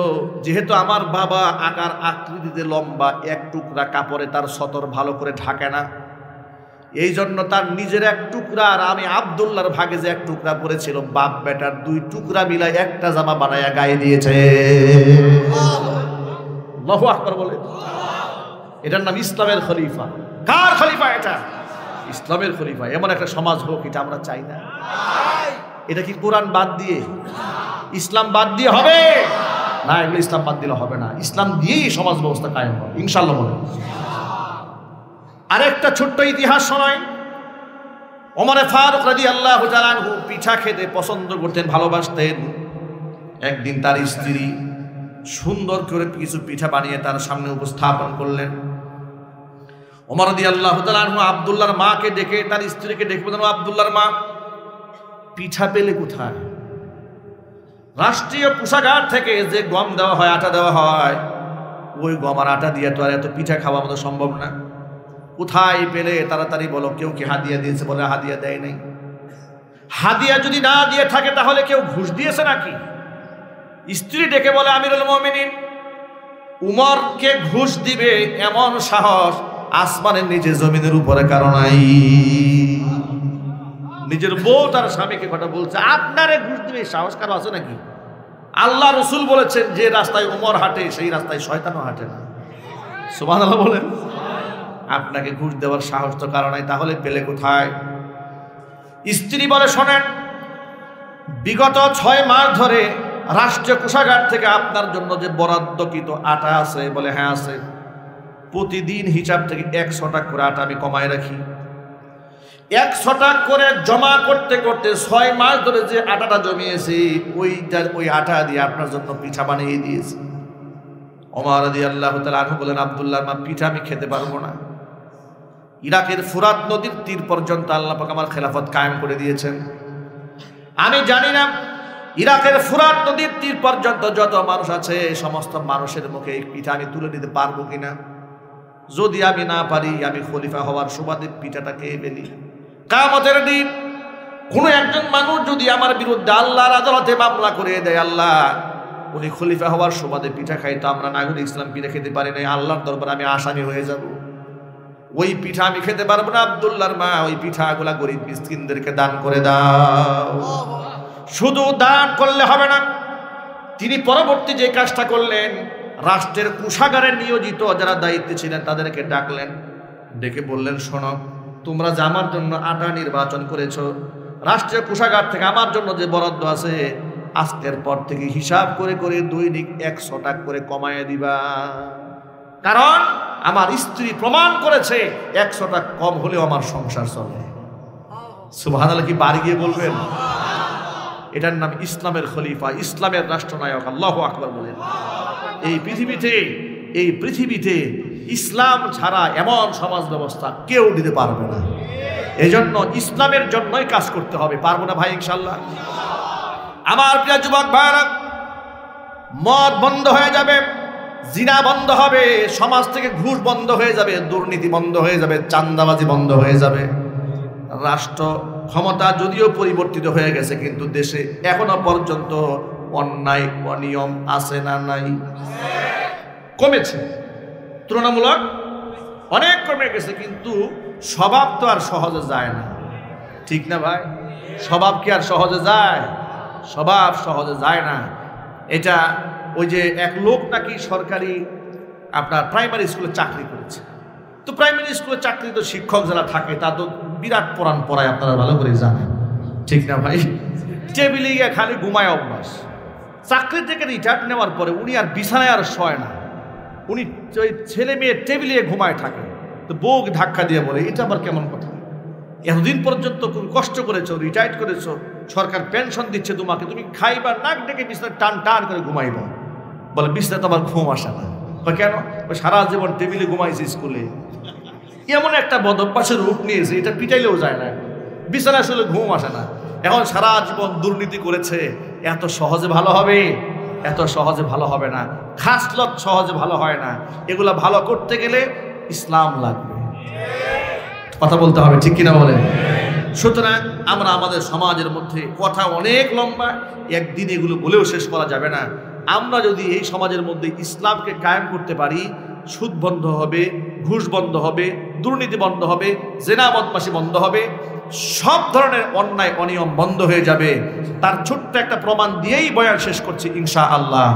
যেহেতু আমার বাবা আকার আকৃতিতে লম্বা, 1 টুকরা কাপড়ে তার সতর ভালো করে ঢাকে না, এই জন্য তার নিজের 1 টুকরা আর আমি আব্দুল্লাহর ভাগে যে 1 টুকরা পড়েছিল, বাপ বেটার 2 টুকরা মিলাই একটা জামা বানায়া গায়ে দিয়েছে। আল্লাহু আকবার বলে। এটার নাম ইসলামের খলিফা। কার খলিফা এটা? ইসলামের খলিফা। এমন একটা সমাজ হোক, এটা আমরা চাই না। এটা কি কোরআন বাদ দিয়ে, ইসলাম বাদ দিয়ে হবে না? এগুলো ইসলাম বাদ দিলে হবে না, ইসলাম দিয়েই সমাজ ব্যবস্থা কায়েম হবে ইনশাআল্লাহ। বলে আরেকটা ছোট্ট ইতিহাস শোনায়। ওমরে ফারুক রাদিয়াল্লাহু তাআলা আনহু পিঠা খেতে পছন্দ করতেন, ভালোবাসতেন। একদিন তার স্ত্রী সুন্দর করে কিছু পিঠা বানিয়ে তার সামনে উপস্থাপন করলেন। ওমর রাদিয়াল্লাহু তাআলা আনহু আব্দুল্লাহর মাকে ডেকে, তার স্ত্রীকে ডেকে বললেন, আব্দুল্লাহর মা, পিঠা পেলে কোথায়? রাষ্ট্রীয় কোষাগার থেকে যে গম দেওয়া হয়, আটা দেওয়া হয়, ওই গম আর আটা দিয়ে তো আর এত পিঠা খাওয়া মতো সম্ভব না। কোথায় পেলে তাড়াতাড়ি বলো। কেউ কি হাদিয়া দিয়েছে? বলে হাদিয়া দেয় নাই। হাদিয়া যদি না দিয়ে থাকে তাহলে কেউ ঘুষ দিয়েছে নাকি? স্ত্রী ডেকে বলে, আমিরুল মুমিনিন, উমরকে ঘুষ দিবে এমন সাহস আসমানের নিচে জমিনের উপরে কারো নাই। নিজের বউ তার স্বামীকে কথা বলছে, আপনারে ঘুষ দিবে সাহস কারো আছে নাকি? আল্লাহ রসুল বলেছেন, যে রাস্তায় উমর হাঁটে সেই রাস্তায় শয়তানও হাঁটে না। সুবহানাল্লাহ বলেন। আপনাকে ঘুষ দেওয়ার সাহস তো কারো নাই, তাহলে পেলে কোথায়? স্ত্রী বলে, শোনেন, বিগত 6 মাস ধরে রাষ্ট্রীয় কোষাগার থেকে আপনার জন্য যে বরাদ্দকৃত আটা আছে। বলে হ্যাঁ আছে। প্রতিদিন হিসাব থেকে 100 টাকা করে আটা আমি কমায় রাখি। 100 টাকা করে জমা করতে করতে 6 মাস ধরে যে আটাটা জমিয়েছি, ওই আটা দিয়ে আপনার জন্য পিঠা বানিয়ে দিয়েছি। ওমর রাদিয়াল্লাহু তাআলা আনহু বলেন, আব্দুল্লাহর মা, পিঠা আমি খেতে পারবো না। ইরাকের ফুরাত নদীর তীর পর্যন্ত আল্লাহ পাক আমার খেলাফত কায়েম করে দিয়েছেন। আমি জানি না ইরাকের ফুরাত নদীর তীর পর্যন্ত যত মানুষ আছে, সমস্ত মানুষের মুখে এই পিঠা আমি তুলে দিতে পারবো কিনা। যদি আমি না পারি, আমি খলিফা হওয়ার সুবাদে পিঠাটা খেয়ে ফেলি। কিয়ামতের দিন কোনো একজন মানুষ যদি আমার বিরুদ্ধে আল্লাহর আদালতে মামলা করে দেয়, আল্লাহ উনি খলিফা হওয়ার সুবাদে পিঠা খাই, তো আমরা নাগরিক ইসলাম পিঠা খেতে পারি না, আল্লাহর দরবারে আমি আসামি হয়ে যাব। ওই পিঠা আমি খেতে পারবো না। আব্দুল্লাহর মা, ওই পিঠাগুলা গরিব মিসকিনদেরকে দান করে দাও। শুধু দান করলে হবে না, তিনি পরবর্তী যে কাজটা করলেন, রাষ্ট্রের কোষাগারে নিয়োজিত যারা দায়িত্বে ছিলেন তাদেরকে ডাকলেন, ডেকে বললেন, শোনো, তোমরা যে আমার জন্য আটা নির্বাচন করেছো, রাষ্ট্রীয় কোষাগার থেকে আমার জন্য যে বরাদ্দ আছে, আজকের পর থেকে হিসাব করে করে দৈনিক 100 টাকা করে কমায় দিবা। কারণ আমার স্ত্রী প্রমাণ করেছে 100 টাকা কম হলেও আমার সংসার চলে। সুবহানাল্লাহ কি বাড়ি গিয়ে বলবেন? এটার নাম ইসলামের খলিফা, ইসলামের রাষ্ট্রনায়ক। আল্লাহু আকবার বলেন। এই পৃথিবীতে ইসলাম ছাড়া এমন সমাজ ব্যবস্থা কেউ দিতে পারবে না। এই জন্য ইসলামের জন্যই কাজ করতে হবে। পারবো না ভাই ইনশাল্লাহ? আমার প্রিয় যুবক ভাইরা, মদ বন্ধ হয়ে যাবে, জিনা বন্ধ হবে, সমাজ থেকে ঘুষ বন্ধ হয়ে যাবে, দুর্নীতি বন্ধ হয়ে যাবে, চাঁদাবাজি বন্ধ হয়ে যাবে। রাষ্ট্র ক্ষমতা যদিও পরিবর্তিত হয়ে গেছে, কিন্তু দেশে এখনো পর্যন্ত অন্যায় অনিয়ম আছে না নাই? কমেছে, তুলনামূলক অনেক কমে গেছে, কিন্তু স্বভাব তো আর সহজে যায় না। ঠিক না ভাই? স্বভাব কি আর সহজে যায়? স্বভাব সহজে যায় না। এটা ওই যে এক লোক নাকি সরকারি আপনার প্রাইমারি স্কুলে চাকরি করেছে। তো প্রাইমারি স্কুলে চাকরি তো শিক্ষক যারা থাকে তা তো বিরাট কোরআন পড়ায়, আপনারা ভালো করে জানেন। ঠিক না ভাই? টেবিলে গিয়ে খালি ঘুমায় অভ্যাস। চাকরি থেকে রিটায়ার নেওয়ার পরে উনি আর বিছানায় আর শয় না, উনি ওই ছেলে মেয়ে টেবিলে ঘুমায় থাকে। তো বউকে ধাক্কা দিয়ে বলে, এটা আবার কেমন কথা? এতদিন পর্যন্ত তুমি কষ্ট করেছো, রিটায়ার করেছো, সরকার পেনশন দিচ্ছে তোমাকে, তুমি খাইবার নাক ডেকে বিছানায় টান টান করে ঘুমাইবা। বলে বিছানায় তো আমার ঘুম আসে না। কেন? সারা জীবন টেবিলে ঘুমাইছে স্কুলে। এমন একটা বদভ্যাসের রূপ নিয়েছে, এটা পিটাইলেও যায় না, বিছানায় আসলে ঘুম আসে না। এখন সারা জীবন দুর্নীতি করেছে, এত সহজে ভালো হবে? এত সহজে ভালো হবে না। খাসলত সহজে ভালো হয় না। এগুলা ভালো করতে গেলে ইসলাম লাগবে, কথা বলতে হবে, ঠিক কিনা বলেন? সুতরাং আমরা আমাদের সমাজের মধ্যে, কথা অনেক লম্বা, একদিন এগুলো বলেও শেষ করা যাবে না। আমরা যদি এই সমাজের মধ্যে ইসলামকে কায়েম করতে পারি, সুদ বন্ধ হবে, ঘুষ বন্ধ হবে, দুর্নীতি বন্ধ হবে, জেনা বদমাশি বন্ধ হবে, সব ধরনের অন্যায় অনিয়ম বন্ধ হয়ে যাবে। তার ছোট্ট একটা প্রমাণ দিয়েই বয়ান শেষ করছি ইনশাআল্লাহ।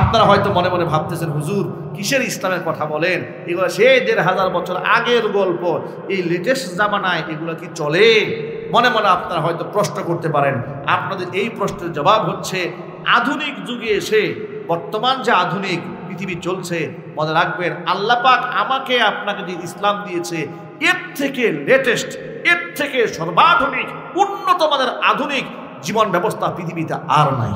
আপনারা হয়তো মনে মনে ভাবতেছেন, হুজুর কিসের ইসলামের কথা বলেন? এগুলো সেই 1500 বছর আগের গল্প, এই লেটেস্ট জামানায় এগুলো কি চলে? মনে মনে আপনারা হয়তো প্রশ্ন করতে পারেন। আপনাদের এই প্রশ্নের জবাব হচ্ছে, আধুনিক যুগে এসে, বর্তমান যে আধুনিক পৃথিবী চলছে, মনে রাখবেন আল্লাহ পাক আমাকে আপনাকে যে ইসলাম দিয়েছে, এর থেকে লেটেস্ট, এর থেকে সর্বাধুনিক উন্নত মানের আধুনিক জীবন ব্যবস্থা পৃথিবীতে আর নাই।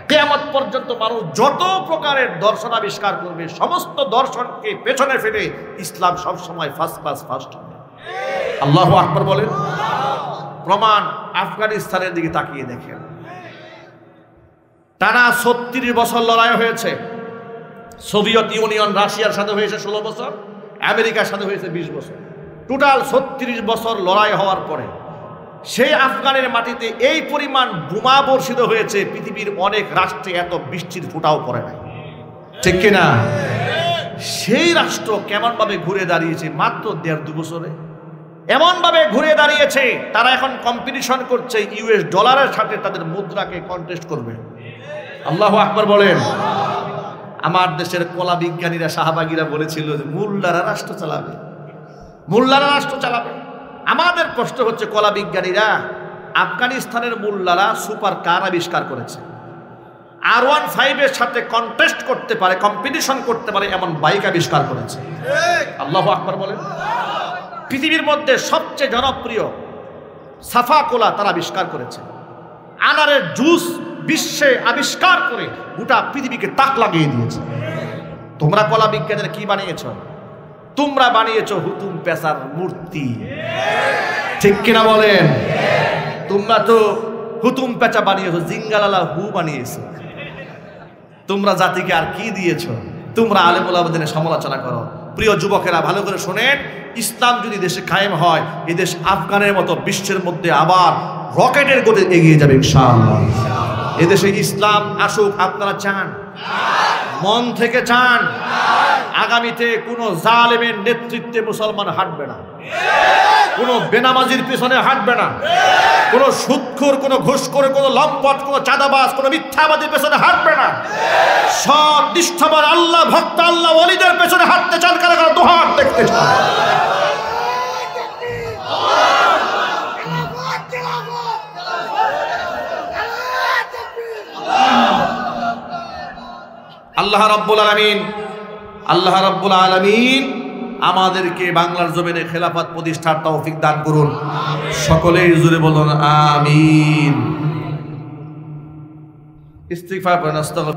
কিয়ামত পর্যন্ত মানুষ যত প্রকারের দর্শন আবিষ্কার করবে, সমস্ত দর্শনকে পেছনে ফেলে ইসলাম সবসময় ফার্স্ট ক্লাস, ফার্স্ট হবে। আল্লাহু আকবার বলেন। প্রমাণ আফগানিস্তানের দিকে তাকিয়ে দেখেন। টানা 36 বছর লড়াই হয়েছে। সোভিয়েত ইউনিয়ন রাশিয়ার সাথে হয়েছে 16 বছর, আমেরিকার সাথে হয়েছে 20 বছর। টোটাল 36 বছর লড়াই হওয়ার পরে সেই আফগানের মাটিতে এই পরিমাণ বোমা বর্ষিত হয়েছে, পৃথিবীর অনেক রাষ্ট্রে এত বৃষ্টির ফোঁটাও পড়ে নাই, ঠিক কিনা? সেই রাষ্ট্র কেমনভাবে ঘুরে দাঁড়িয়েছে মাত্র 1.5-2 বছরে। এমনভাবে ঘুরে দাঁড়িয়েছে, তারা এখন কম্পিটিশন করছে ইউএস ডলারের সাথে, তাদের মুদ্রাকে কন্টেস্ট করবে। আল্লাহু আকবার বলেন। আমার দেশের কলা বিজ্ঞানীরা, শাহবাগীরা বলেছিল যে মোল্লারা রাষ্ট্র চালাবে, মোল্লারা রাষ্ট্র চালাবে। আমাদের প্রশ্ন হচ্ছে, কলা বিজ্ঞানীরা আফগানিস্তানের মোল্লারা সুপার কার আবিষ্কার করেছে, R15 এর সাথে কন্টেস্ট করতে পারে, কম্পিটিশন করতে পারে এমন বাইক আবিষ্কার করেছে। আল্লাহু আকবার বলেন। পৃথিবীর মধ্যে সবচেয়ে জনপ্রিয় সাফা কোলা তারা আবিষ্কার করেছে। আনারের জুস বিশ্বে আবিষ্কার করে গোটা পৃথিবীকে তাক লাগিয়ে দিয়েছে। তোমরা কলা বিজ্ঞানের কি বানিয়েছ? তোমরা বানিয়েছ হুতুম পেশার মূর্তি, ঠিক কিনা বলেন? তোমরা তো হুতুম পেঁচা বানিয়েছো, জিঙ্গালালা হু বানিয়েছো। তোমরা জাতিকে আর কি দিয়েছ? তোমরা আলেম ওলামাদের সমালোচনা করো। প্রিয় যুবকেরা, ভালো করে শোনেন, ইসলাম যদি দেশে কায়েম হয়, এই দেশ আফগানের মতো বিশ্বের মধ্যে আবার রকেটের গতি এগিয়ে যাবে ইনশাআল্লাহ। এদেশে ইসলাম আসুক, আপনারা চান? মন থেকে চান? আগামীতে কোনো জালেমের নেতৃত্বে মুসলমান হাঁটবে না, কোনো বেনামাজির পিছনে হাঁটবে না, কোনো সুদখোর, কোনো ঘুষখোর, কোনো লম্পট, কোনো চাঁদাবাজ, কোনো মিথ্যাবাদীর পেছনে হাঁটবে না। সৎ নিষ্ঠাবান আল্লাহ ভক্ত, আল্লাহ ওয়ালিদের পেছনে হাঁটতে চান কারা কারা? দুহাত দেখতে চান। আল্লাহ রাব্বুল আলামিন, আল্লাহ রাব্বুল আলামিন আমাদেরকে বাংলার জমিনে খেলাফত প্রতিষ্ঠার তৌফিক দান করুন। সকলেই জোরে বলুন আমিন। ইস্তিগফার করেন।